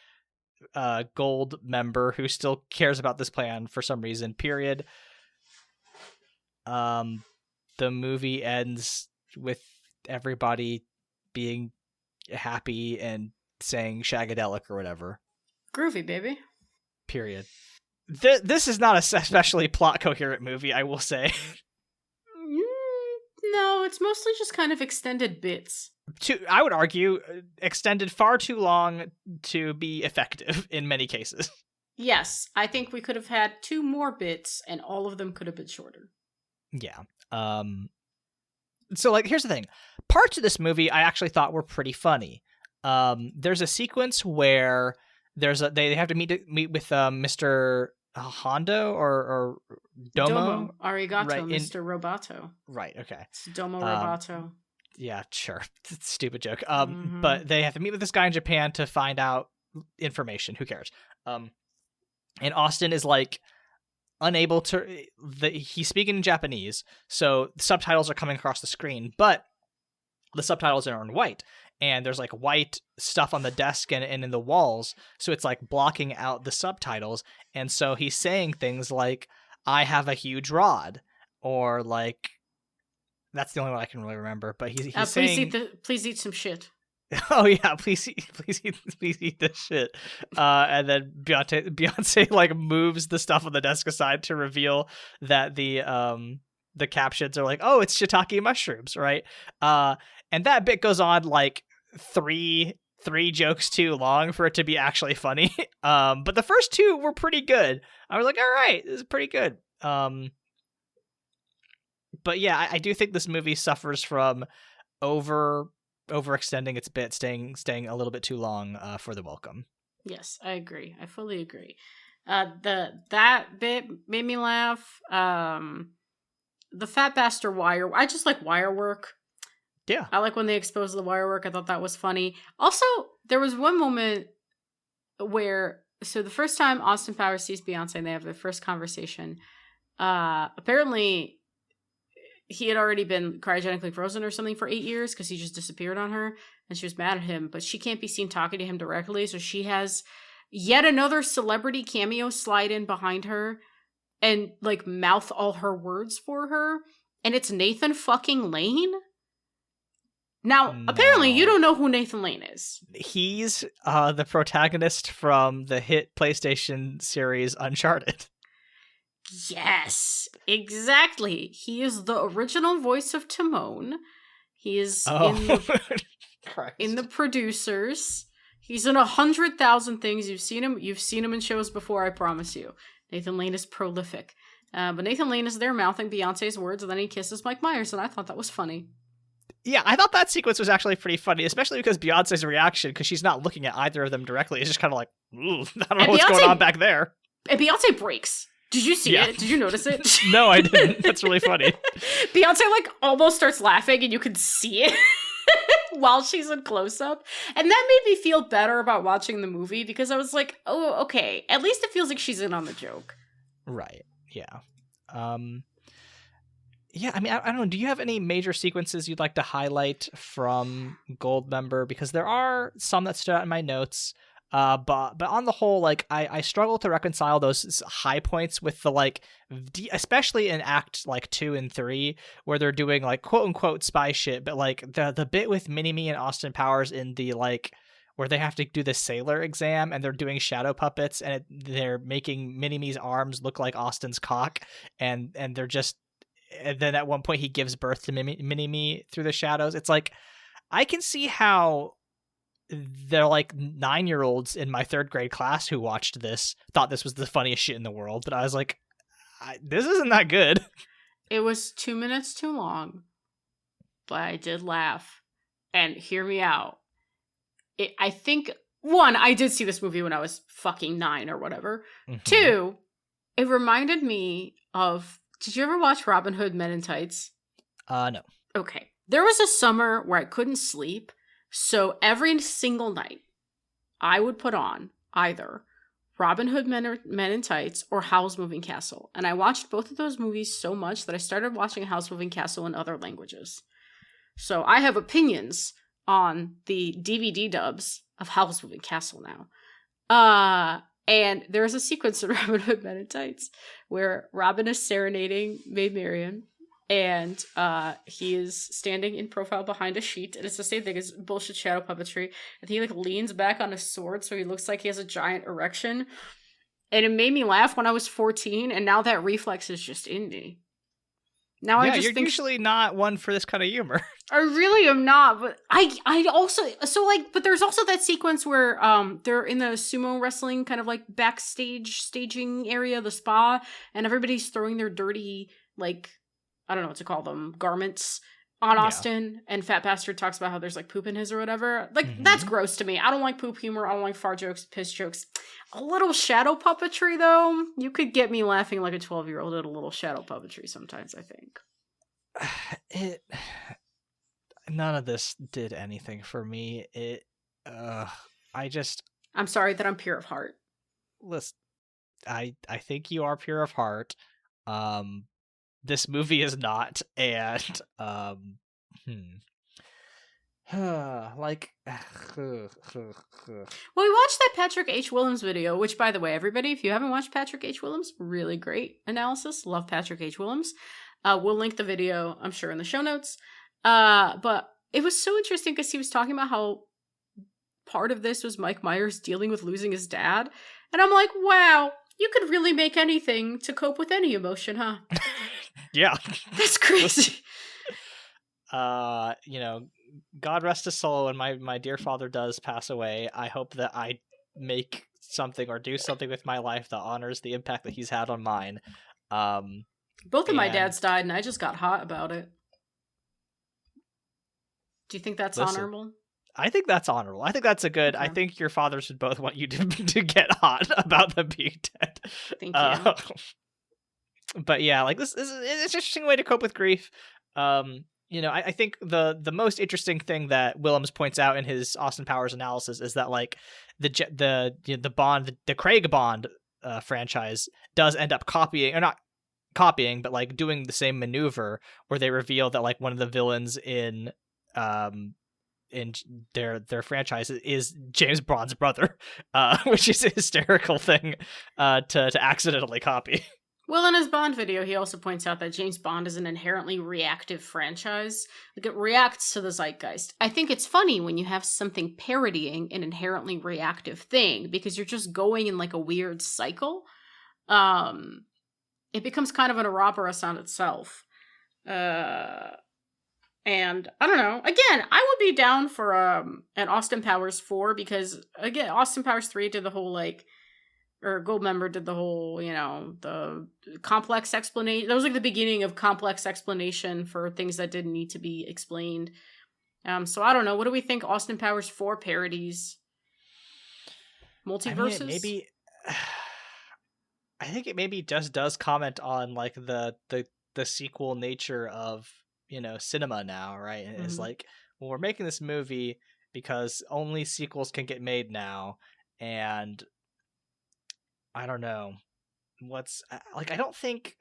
Goldmember, who still cares about this plan for some reason, period. The movie ends with everybody being happy and saying shagadelic or whatever. Groovy, baby. Period. This is not a especially plot coherent movie, I will say. No, it's mostly just kind of extended bits. I would argue, extended far too long to be effective in many cases. Yes, I think we could have had 2 more bits, and all of them could have been shorter. Yeah. So, like, here's the thing. Parts of this movie I actually thought were pretty funny. There's a sequence where they have to meet with Mr. Hondo or Domo? Arigato, right, Mr. Roboto. Right, okay. It's Domo Roboto. Yeah, sure. Stupid joke. But they have to meet with this guy in Japan to find out information. Who cares? And Austin is like unable to... he's speaking in Japanese, so the subtitles are coming across the screen, but the subtitles are in white. And there's like white stuff on the desk and in the walls, so it's like blocking out the subtitles. And so he's saying things like, I have a huge rod, or like, that's the only one I can really remember. But he's saying, please eat some shit. Oh yeah, please eat this shit. And then Beyonce like moves the stuff on the desk aside to reveal that the captions are like, oh, it's shiitake mushrooms, right? And that bit goes on like three jokes too long for it to be actually funny. But the first 2 were pretty good. I was like, all right, this is pretty good. But yeah, I do think this movie suffers from overextending its bit, staying a little bit too long for the welcome. Yes, I agree. I fully agree. That bit made me laugh. The fat bastard wire. I just like wire work. Yeah. I like when they expose the wire work. I thought that was funny. Also, there was one moment where, so the first time Austin Powers sees Beyonce and they have their first conversation, apparently he had already been cryogenically frozen or something for 8 years because he just disappeared on her and she was mad at him, but she can't be seen talking to him directly, so she has yet another celebrity cameo slide in behind her and like mouth all her words for her, and it's Nathan fucking Lane. Now, apparently you don't know who Nathan Lane is. He's the protagonist from the hit PlayStation series Uncharted. Yes, exactly. He is the original voice of Timon. He is in the producers. He's in 100,000 things. You've seen him in shows before, I promise you. Nathan Lane is prolific. But Nathan Lane is there mouthing Beyonce's words, and then he kisses Mike Myers, and I thought that was funny. Yeah, I thought that sequence was actually pretty funny, especially because Beyonce's reaction, because she's not looking at either of them directly, is just kind of like, ooh, I don't know what's going on back there. And Beyonce breaks. Did you see it? Did you notice it? No, I didn't. That's really funny. Beyonce like almost starts laughing, and you can see it while she's in close-up. And that made me feel better about watching the movie, because I was like, oh, okay. At least it feels like she's in on the joke. Right. Yeah. Yeah, I mean, I don't know. Do you have any major sequences you'd like to highlight from Goldmember? Because there are some that stood out in my notes. But on the whole, like, I struggle to reconcile those high points with the, like, especially in Act, like, 2 and 3, where they're doing, like, quote-unquote spy shit, but, like, the bit with Mini-Me and Austin Powers in the, like, where they have to do the sailor exam, and they're doing shadow puppets, and they're making Mini-Me's arms look like Austin's cock, and they're just... And then at one point he gives birth to Mini-Me through the shadows. It's like, I can see how they're like 9-year-olds in my 3rd grade class who watched this thought this was the funniest shit in the world. But I was like, this isn't that good. It was 2 minutes too long, but I did laugh. And hear me out. I think, 1, I did see this movie when I was fucking 9 or whatever. Mm-hmm. 2, it reminded me of... Did you ever watch Robin Hood Men in Tights? No. Okay. There was a summer where I couldn't sleep, so every single night I would put on either Robin Hood Men in Tights or Howl's Moving Castle. And I watched both of those movies so much that I started watching Howl's Moving Castle in other languages. So I have opinions on the DVD dubs of Howl's Moving Castle now. And there's a sequence in Robin Hood Men in Tights where Robin is serenading Maid Marian, and he is standing in profile behind a sheet, and it's the same thing as bullshit shadow puppetry, and he like leans back on his sword so he looks like he has a giant erection. And it made me laugh when I was 14, and now that reflex is just in me. Now yeah, I just you're think usually not one for this kind of humor. I really am not, but I also, so like, but there's also that sequence where they're in the sumo wrestling kind of like backstage staging area, the spa, and everybody's throwing their dirty, like, I don't know what to call them, garments on Austin, and Fat Bastard talks about how there's like poop in his or whatever. Like, that's gross to me. I don't like poop humor. I don't like fart jokes, piss jokes. A little shadow puppetry, though, you could get me laughing like a 12-year-old at a little shadow puppetry sometimes, I think. None of this did anything for me. I'm sorry that I'm pure of heart. Listen, I think you are pure of heart. This movie is not, and like, well, we watched that Patrick H. Willems video, which, by the way, everybody, if you haven't watched Patrick H. Willems, really great analysis. Love Patrick H. Willems. We'll link the video, I'm sure, in the show notes. But it was so interesting because he was talking about how part of this was Mike Myers dealing with losing his dad. And I'm like, wow, you could really make anything to cope with any emotion, huh? Yeah. That's crazy. God rest his soul, when my dear father does pass away, I hope that I make something or do something with my life that honors the impact that he's had on mine. Both of my dads died, and I just got hot about it. Do you think that's honorable? I think that's honorable. I think that's a good... Okay. I think your fathers would both want you to get hot about them being dead. Thank you. But yeah, like, this is an interesting way to cope with grief. I think the most interesting thing that Willems points out in his Austin Powers analysis is that, like, the Bond, the Craig Bond franchise does end up copying, or not copying, but like doing the same maneuver where they reveal that, like, one of the villains in their franchise is James Bond's brother, which is a hysterical thing to accidentally copy. Well, in his Bond video, he also points out that James Bond is an inherently reactive franchise. Like, it reacts to the zeitgeist. I think it's funny when you have something parodying an inherently reactive thing, because you're just going in like a weird cycle. It becomes kind of an Ouroboros on itself. And I don't know. Again, I would be down for an Austin Powers 4, because again, Austin Powers 3 did the whole like or Goldmember did the whole, the complex explanation. That was like the beginning of complex explanation for things that didn't need to be explained. So I don't know. What do we think Austin Powers 4 parodies? Multiverses? I mean, I think it maybe just does comment on like the sequel nature of, cinema now, right? And it's like, well, we're making this movie because only sequels can get made now, and I don't know what's like. I don't think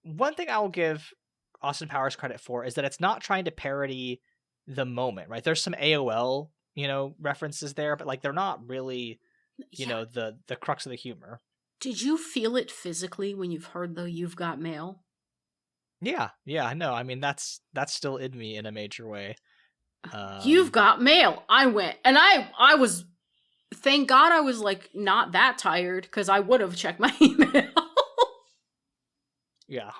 one thing I will give Austin Powers credit for is that it's not trying to parody the moment, right? There's some AOL, references there, but like they're not really, the crux of the humor. Did you feel it physically when you've heard the "You've Got Mail"? Yeah, I know. I mean, that's still in me in a major way. You've got mail. I went, and I was. Thank God I was like not that tired, because I would have checked my email. Yeah.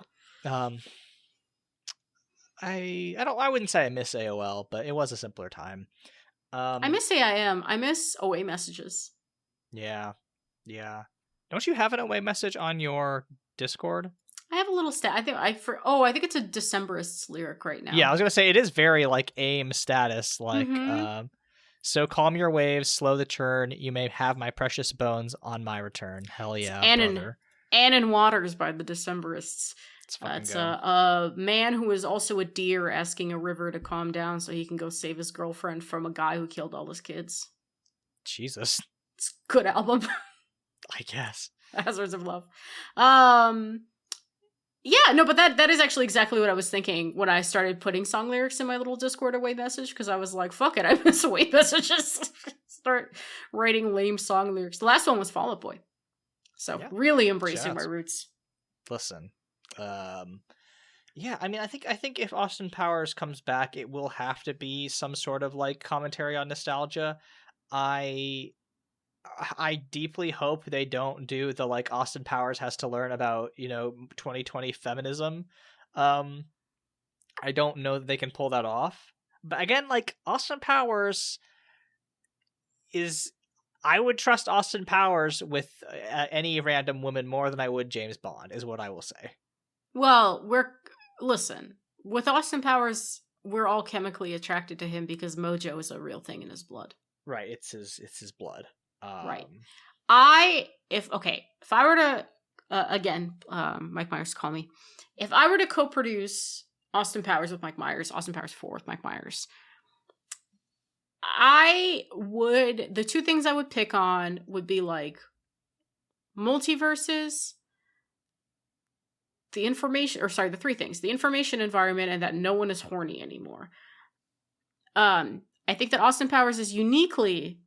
I wouldn't say I miss AOL, but it was a simpler time. I miss AIM. I miss away messages. Yeah. Don't you have an away message on your Discord? I have a little stat. I think it's a Decemberists lyric right now. Yeah, I was gonna say it is very like AIM status, like so calm your waves, slow the churn. You may have my precious bones on my return. Hell yeah, brother. Annan Waters by the Decemberists. It's a man who is also a deer asking a river to calm down so he can go save his girlfriend from a guy who killed all his kids. Jesus. It's a good album. I guess. Hazards of Love. Yeah, no, but that is actually exactly what I was thinking when I started putting song lyrics in my little Discord away message, because I was like, fuck it, I miss away messages. Start writing lame song lyrics. The last one was Fall Out Boy. So really embracing my roots. Listen. Yeah, I mean, I think if Austin Powers comes back, it will have to be some sort of like commentary on nostalgia. I deeply hope they don't do the like Austin Powers has to learn about 2020 feminism. I don't know that they can pull that off. But again, like Austin Powers I would trust Austin Powers with any random woman more than I would James Bond, is what I will say. Well, listen, with Austin Powers, we're all chemically attracted to him because mojo is a real thing in his blood. Right, it's his blood. Right. If I were to again, Mike Myers, call me. If I were to co-produce Austin Powers with Mike Myers, Austin Powers 4 with Mike Myers, the two things I would pick on would be like multiverses, the three things: the information environment, and that no one is horny anymore. I think that Austin Powers is uniquely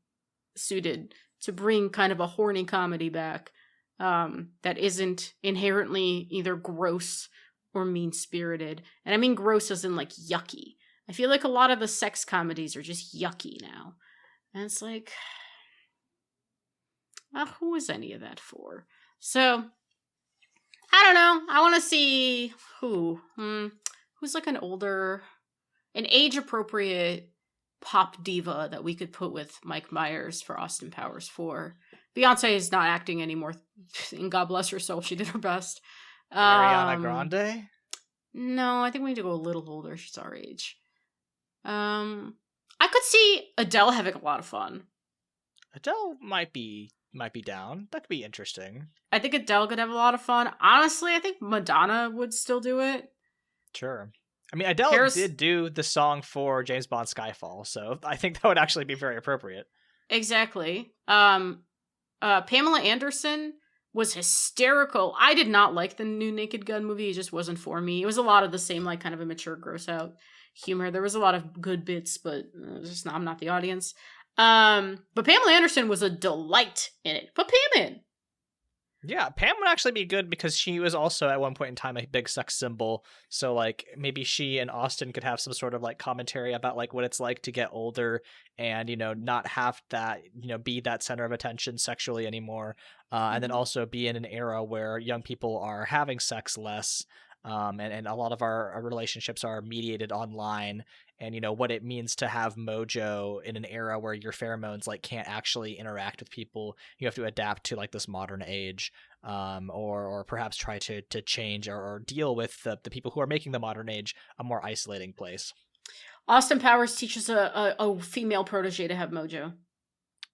suited to bring kind of a horny comedy back that isn't inherently either gross or mean-spirited. And I mean gross as in like yucky. I feel like a lot of the sex comedies are just yucky now. And it's like, who is any of that for? So, I don't know. I want to see who's like an age-appropriate pop diva that we could put with Mike Myers for Austin Powers 4. Beyonce is not acting anymore, and God bless her soul, she did her best. Ariana Grande? No, I think we need to go a little older. She's our age. I could see Adele having a lot of fun. Adele might be down. That could be interesting. I think Adele could have a lot of fun. Honestly, I think Madonna would still do it. Sure. I mean, Adele did do the song for James Bond Skyfall, so I think that would actually be very appropriate. Exactly. Pamela Anderson was hysterical. I did not like the new Naked Gun movie. It just wasn't for me. It was a lot of the same, like, kind of immature, gross out humor. There was a lot of good bits, but I'm not the audience. But Pamela Anderson was a delight in it. Put Pam in. Yeah, Pam would actually be good because she was also at one point in time a big sex symbol. So like maybe she and Austin could have some sort of like commentary about like what it's like to get older and, not have that, be that center of attention sexually anymore. And then also be in an era where young people are having sex less. and a lot of our relationships are mediated online, and what it means to have mojo in an era where your pheromones like can't actually interact with people. You have to adapt to like this modern age, or perhaps try to change or deal with the people who are making the modern age a more isolating place. Austin Powers teaches a female protege to have mojo.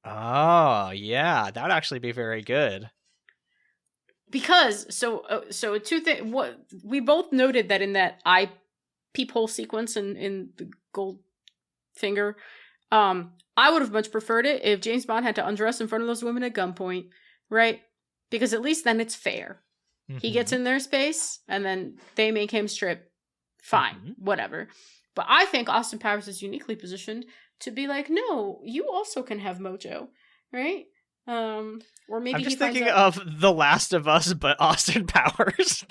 Oh yeah, that would actually be very good. Because so two things. What we both noted that in that eye peephole sequence in the Goldfinger, I would have much preferred it if James Bond had to undress in front of those women at gunpoint, right? Because at least then it's fair. Mm-hmm. He gets in their space, and then they make him strip. Fine, whatever. But I think Austin Powers is uniquely positioned to be like, no, you also can have mojo, right? Or maybe I'm just thinking of The Last of Us, but Austin Powers.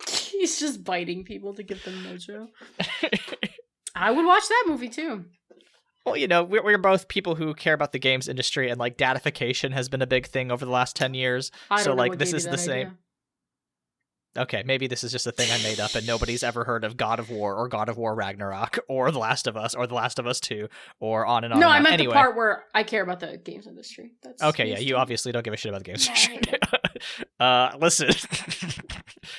He's just biting people to give them mojo. I would watch that movie too. Well, we're both people who care about the games industry, and like datification has been a big thing over the last 10 years. So like this is the same. Idea. Okay, maybe this is just a thing I made up and nobody's ever heard of God of War or God of War Ragnarok or The Last of Us or The Last of Us 2 or on and on. No, and on. I meant the part where I care about the games industry. That's okay, yeah, you obviously don't give a shit about the games industry. Listen,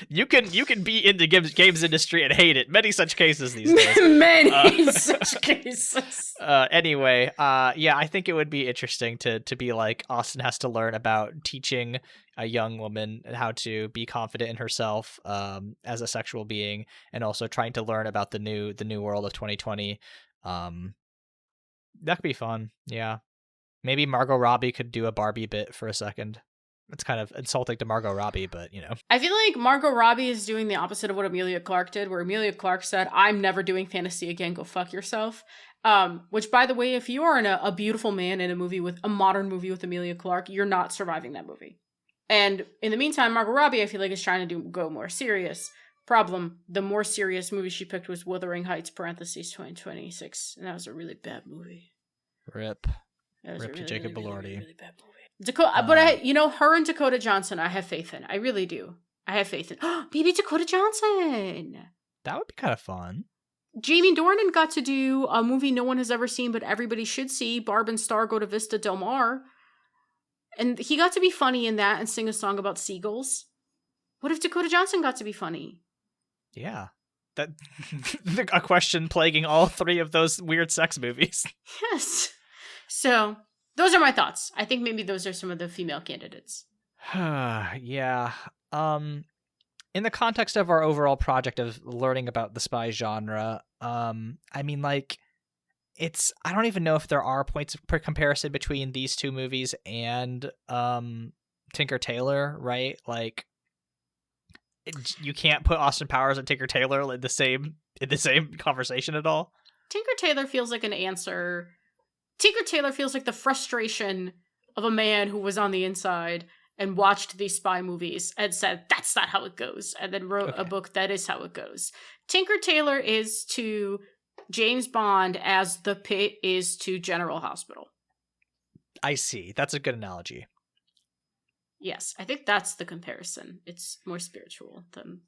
you can be in the games industry and hate it. Many such cases these days. Many such cases. Anyway, yeah, I think it would be interesting to be like Austin has to learn about teaching a young woman how to be confident in herself as a sexual being, and also trying to learn about the new world of 2020. That could be fun. Yeah, maybe Margot Robbie could do a Barbie bit for a second. It's kind of insulting to Margot Robbie, but I feel like Margot Robbie is doing the opposite of what Emilia Clarke did, where Emilia Clarke said, "I'm never doing fantasy again. Go fuck yourself." Which, by the way, if you are in a beautiful man in a modern movie with Emilia Clarke, you're not surviving that movie. And in the meantime, Margot Robbie, I feel like, is trying to go more serious. Problem, the more serious movie she picked was Wuthering Heights, parentheses, 2026. And that was a really bad movie. Rip. Rip to Jacob Elordi. Really, really bad movie. But her and Dakota Johnson, I have faith in. I really do. I have faith in. Maybe Dakota Johnson! That would be kind of fun. Jamie Dornan got to do a movie no one has ever seen, but everybody should see. Barb and Star go to Vista Del Mar. And he got to be funny in that and sing a song about seagulls. What if Dakota Johnson got to be funny? Yeah. That a question plaguing all three of those weird sex movies. Yes. So, those are my thoughts. I think maybe those are some of the female candidates. Yeah. In the context of our overall project of learning about the spy genre, I mean, like, I don't even know if there are points of comparison between these two movies and Tinker Tailor, right? Like, you can't put Austin Powers and Tinker Tailor in the same conversation at all. Tinker Tailor feels like an answer. Tinker Tailor feels like the frustration of a man who was on the inside and watched these spy movies and said, that's not how it goes, and then wrote a book that is how it goes. Tinker Tailor is to James Bond as the pit is to General Hospital. I see. That's a good analogy. Yes, I think that's the comparison. It's more spiritual than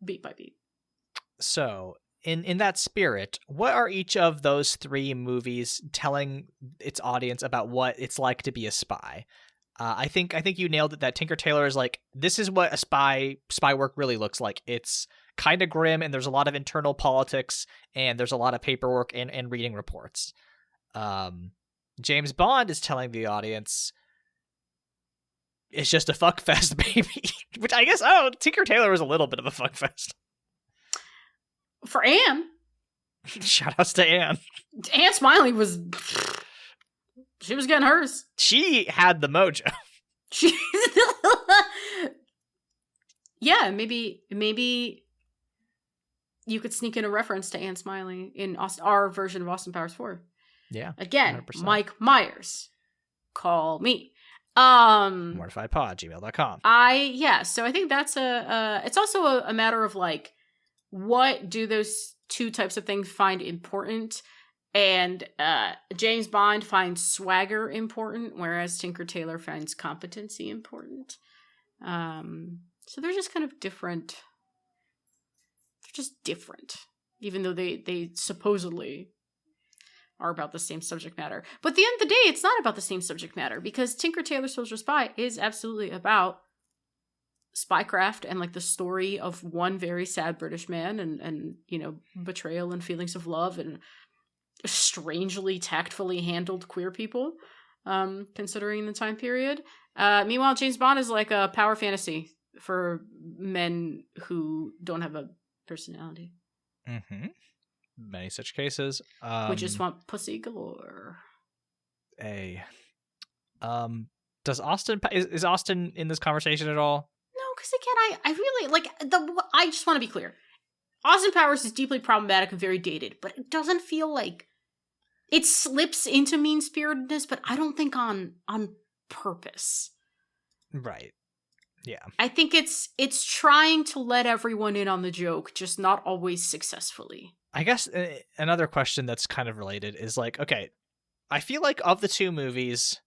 beat by beat. So, in that spirit, what are each of those three movies telling its audience about what it's like to be a spy? I think you nailed it. That Tinker Tailor is like, this is what a spy work really looks like. It's kind of grim, and there's a lot of internal politics, and there's a lot of paperwork and reading reports. James Bond is telling the audience, it's just a fuckfest, baby. Which I guess, Tinker Tailor was a little bit of a fuckfest. For Anne. Shoutouts to Anne. Anne Smiley was... She was getting hers. She had the mojo. Yeah, maybe you could sneak in a reference to Anne Smiley in our version of Austin Powers 4. Yeah. Again, 100%. Mike Myers. Call me. Mortifiedpod@gmail.com. So I think that's it's also a matter of like, what do those two types of things find important? And James Bond finds swagger important, whereas Tinker Tailor finds competency important. So they're just kind of different just different, even though they supposedly are about the same subject matter. But at the end of the day, it's not about the same subject matter, because Tinker Tailor Soldier Spy is absolutely about spycraft and like the story of one very sad British man and you know, betrayal and feelings of love and strangely tactfully handled queer people, considering the time period. Meanwhile, James Bond is like a power fantasy for men who don't have a personality. Mm-hmm. Many such cases. We just want pussy galore. Does Austin is Austin in this conversation at all? No, because again, I really like I just want to be clear. Austin Powers is deeply problematic and very dated, but it doesn't feel like it slips into mean-spiritedness, but I don't think on purpose. Right. Yeah. I think it's trying to let everyone in on the joke, just not always successfully. I guess another question that's kind of related is like, okay, I feel like of the two movies,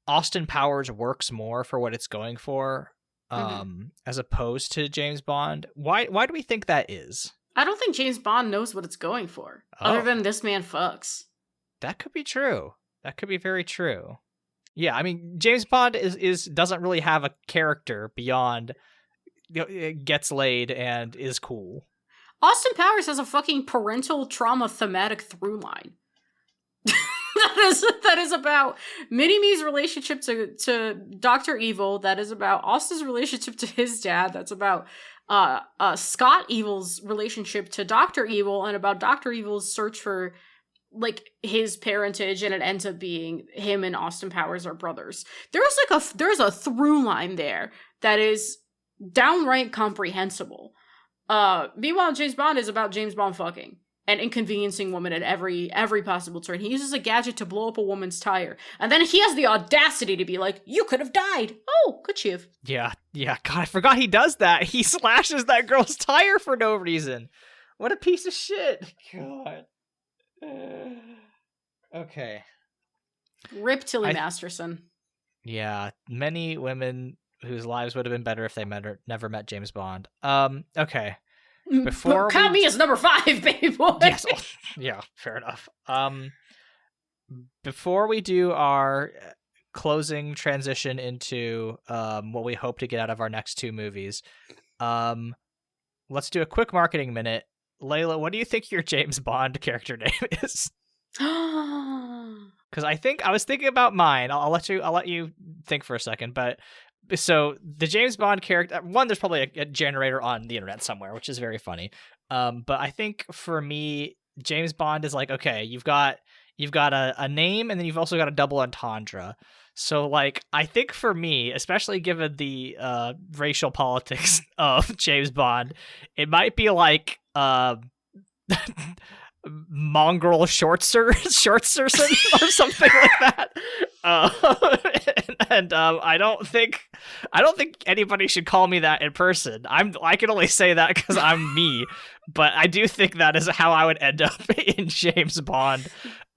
Austin Powers works more for what it's going for, as opposed to James Bond. Why do we think that is? I don't think James Bond knows what it's going for, other than this man fucks. That could be true. That could be very true. Yeah, I mean, James Bond is doesn't really have a character beyond, you know, it gets laid and is cool. Austin Powers has a fucking parental trauma thematic through line. that is about Mini-Me's relationship to Dr. Evil. That is about Austin's relationship to his dad. That's about Scott Evil's relationship to Dr. Evil, and about Dr. Evil's search for like his parentage, and it ends up being him and Austin Powers are brothers. There's a through line there that is downright comprehensible. Meanwhile, James Bond is about James Bond fucking and inconveniencing women at every possible turn. He uses a gadget to blow up a woman's tire, and then he has the audacity to be like, "You could have died." Oh, could she have? Yeah. God, I forgot he does that. He slashes that girl's tire for no reason. What a piece of shit. God. Okay. Rip Tilly Masterson. Yeah, many women whose lives would have been better if they never met James Bond. Okay. Count me as number 5, baby boy. Yes. Yeah, fair enough. Before we do our closing transition into what we hope to get out of our next 2 movies, let's do a quick marketing minute. Leyla, what do you think your James Bond character name is? Because I was thinking about mine. I'll let you think for a second. But so the James Bond character, one, there's probably a generator on the internet somewhere, which is very funny. But I think for me, James Bond is like, okay, you've got a name, and then you've also got a double entendre. So, like, I think for me, especially given the racial politics of James Bond, it might be like Mongrel Shortsterson or something like that. And I don't think anybody should call me that in person. I can only say that because I'm me, but I do think that is how I would end up in James Bond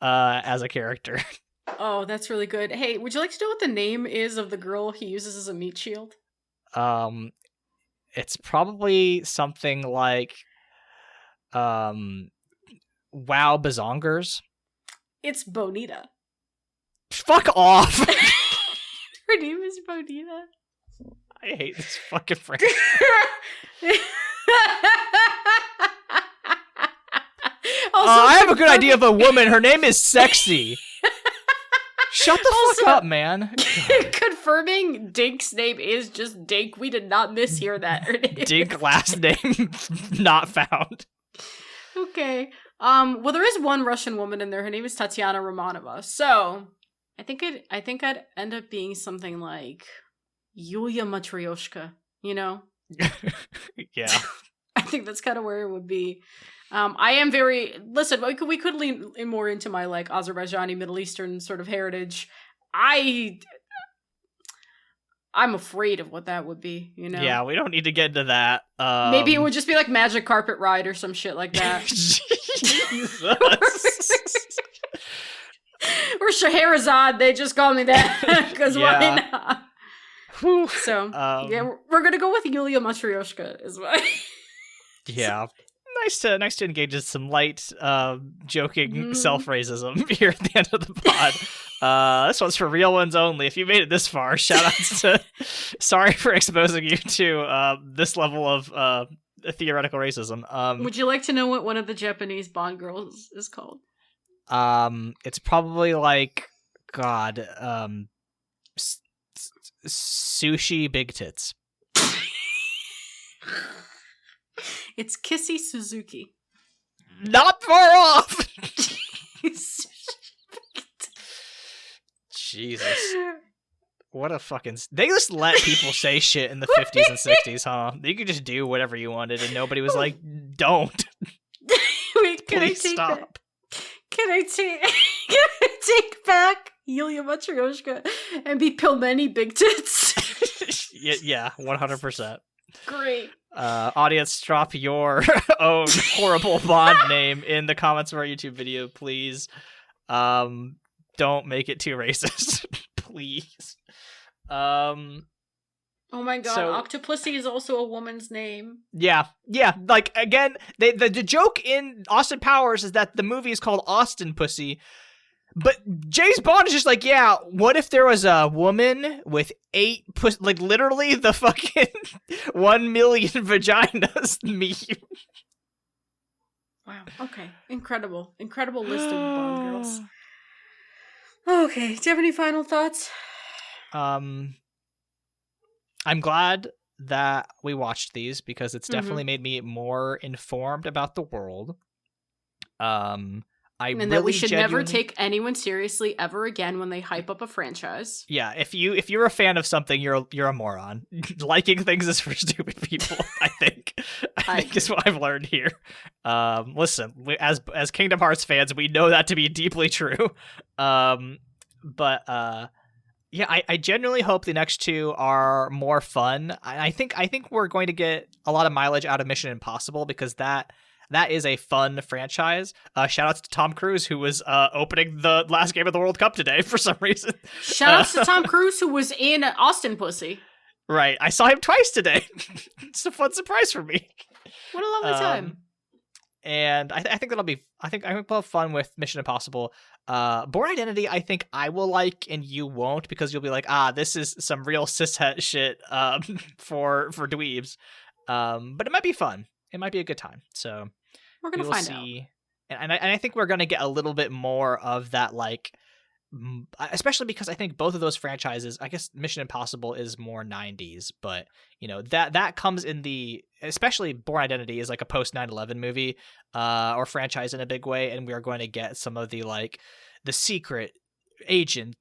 as a character. Oh, that's really good. Hey, would you like to know what the name is of the girl he uses as a meat shield? It's probably something like Wow Bazongers. It's Bonita. Fuck off. Her name is Bonita. I hate this fucking franchise. I have a good idea of a woman. Her name is Sexy. Shut the fuck up, man. Confirming Dink's name is just Dink. We did not mishear that. Dink last name not found. Okay. Well, there is one Russian woman in there. Her name is Tatiana Romanova. So I think I'd end up being something like Yulia Matryoshka, you know? Yeah. I think that's kind of where it would be. I am very... Listen, we could lean more into my, like, Azerbaijani, Middle Eastern sort of heritage. I'm afraid of what that would be, you know? Yeah, we don't need to get into that. Maybe it would just be, like, Magic Carpet Ride or some shit like that. Jesus. Or Scheherazade, they just call me that. Because why not? So, yeah, we're gonna go with Yulia Matryoshka, is why. Yeah. Nice to engage in some light joking self-racism here at the end of the pod. This one's for real ones only. If you made it this far, shout outs to sorry for exposing you to this level of theoretical racism. Would you like to know what one of the Japanese Bond girls is called? It's probably like sushi Bigtits. It's Kissy Suzuki. Not far off. Jesus. What a fucking... They just let people say shit in the 50s and 60s, huh? You could just do whatever you wanted and nobody was like, don't. Wait, Please stop. Can I take back Yulia Matryoshka and be Pelmeni Bigtits? Yeah, 100%. Great. Audience, drop your own horrible Bond name in the comments of our YouTube video, please. Don't make it too racist, please. Oh my god, so, Octopussy is also a woman's name. Yeah. Like, again, the joke in Austin Powers is that the movie is called Austin Pussy, but James Bond is just like, yeah, what if there was a woman with 8 like, literally the fucking 1 million vaginas meme. Wow, okay. Incredible list of Bond girls. Okay, do you have any final thoughts? I'm glad that we watched these because it's definitely made me more informed about the world. That we should never take anyone seriously ever again when they hype up a franchise. Yeah, if you're a fan of something, you're a moron. Liking things is for stupid people. I think is what I've learned here. Listen, as Kingdom Hearts fans, we know that to be deeply true. Yeah, I genuinely hope the next 2 are more fun. I think we're going to get a lot of mileage out of Mission Impossible because that is a fun franchise. Shout outs to Tom Cruise, who was opening the last game of the World Cup today for some reason. Shout outs to Tom Cruise, who was in Austin Pussy. Right, I saw him twice today. It's a fun surprise for me. What a lovely time. And I think that'll be. I think we'll have fun with Mission Impossible. Born Identity, I think I will like, and you won't because you'll be like, this is some real cishet shit for dweebs. But it might be fun. It might be a good time. So we're gonna find out. And I think we're gonna get a little bit more of that, like, especially because I think both of those franchises. I guess Mission Impossible is more 90s, but that comes in the, especially Born Identity is like a post 9/11 movie or franchise in a big way, and we are going to get some of the, like, the secret agent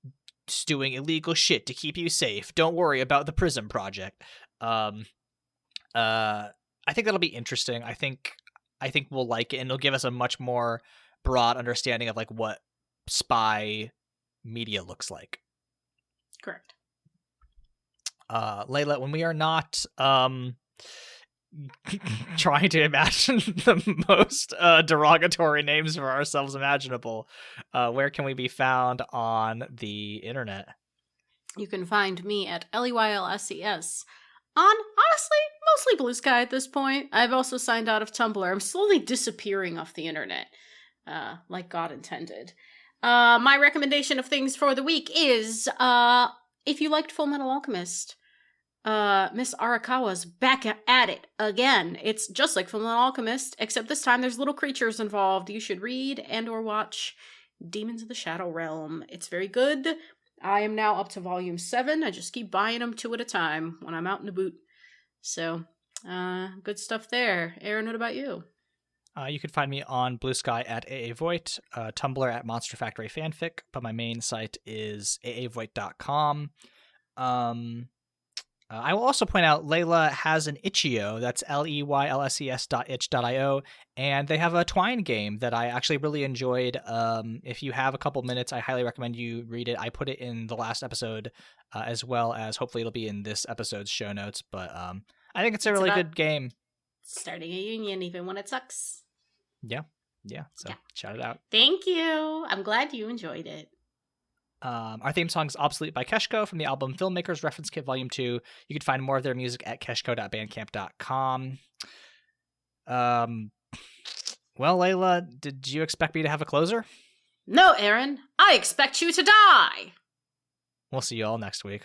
doing illegal shit to keep you safe. Don't worry about the Prism Project. I think that'll be interesting. I think we'll like it, and it'll give us a much more broad understanding of, like, what spy media looks like. Correct. Leyla, when we are not trying to imagine the most derogatory names for ourselves imaginable, where can we be found on the internet? You can find me at LEYLSES on, honestly, mostly Blue Sky at this point. I've also signed out of Tumblr. I'm slowly disappearing off the internet, like God intended. My recommendation of things for the week is, if you liked Full Metal Alchemist, Miss Arakawa's back at it again. It's just like Full Metal Alchemist, except this time there's little creatures involved. You should read and or watch Demons of the Shadow Realm. It's very good. I am now up to volume 7. I just keep buying them 2 at a time when I'm out in the boot. So, good stuff there. Aaron, what about you? You can find me on Blue Sky at aavoit, Tumblr at Monster Factory Fanfic, but my main site is aavoit.com. I will also point out Leyla has an itch.io, that's leylses.itch.io, and they have a Twine game that I actually really enjoyed. If you have a couple minutes, I highly recommend you read it. I put it in the last episode, as well as hopefully it'll be in this episode's show notes, but I think it's a really good game. Starting a union even when it sucks. Yeah, so shout it out. Thank you. I'm glad you enjoyed it. Our theme song is Obsolete by Keshko from the album Filmmakers Reference Kit Volume 2. You can find more of their music at keshko.bandcamp.com. Well, Leyla, did you expect me to have a closer? No, Aaron. I expect you to die. We'll see you all next week.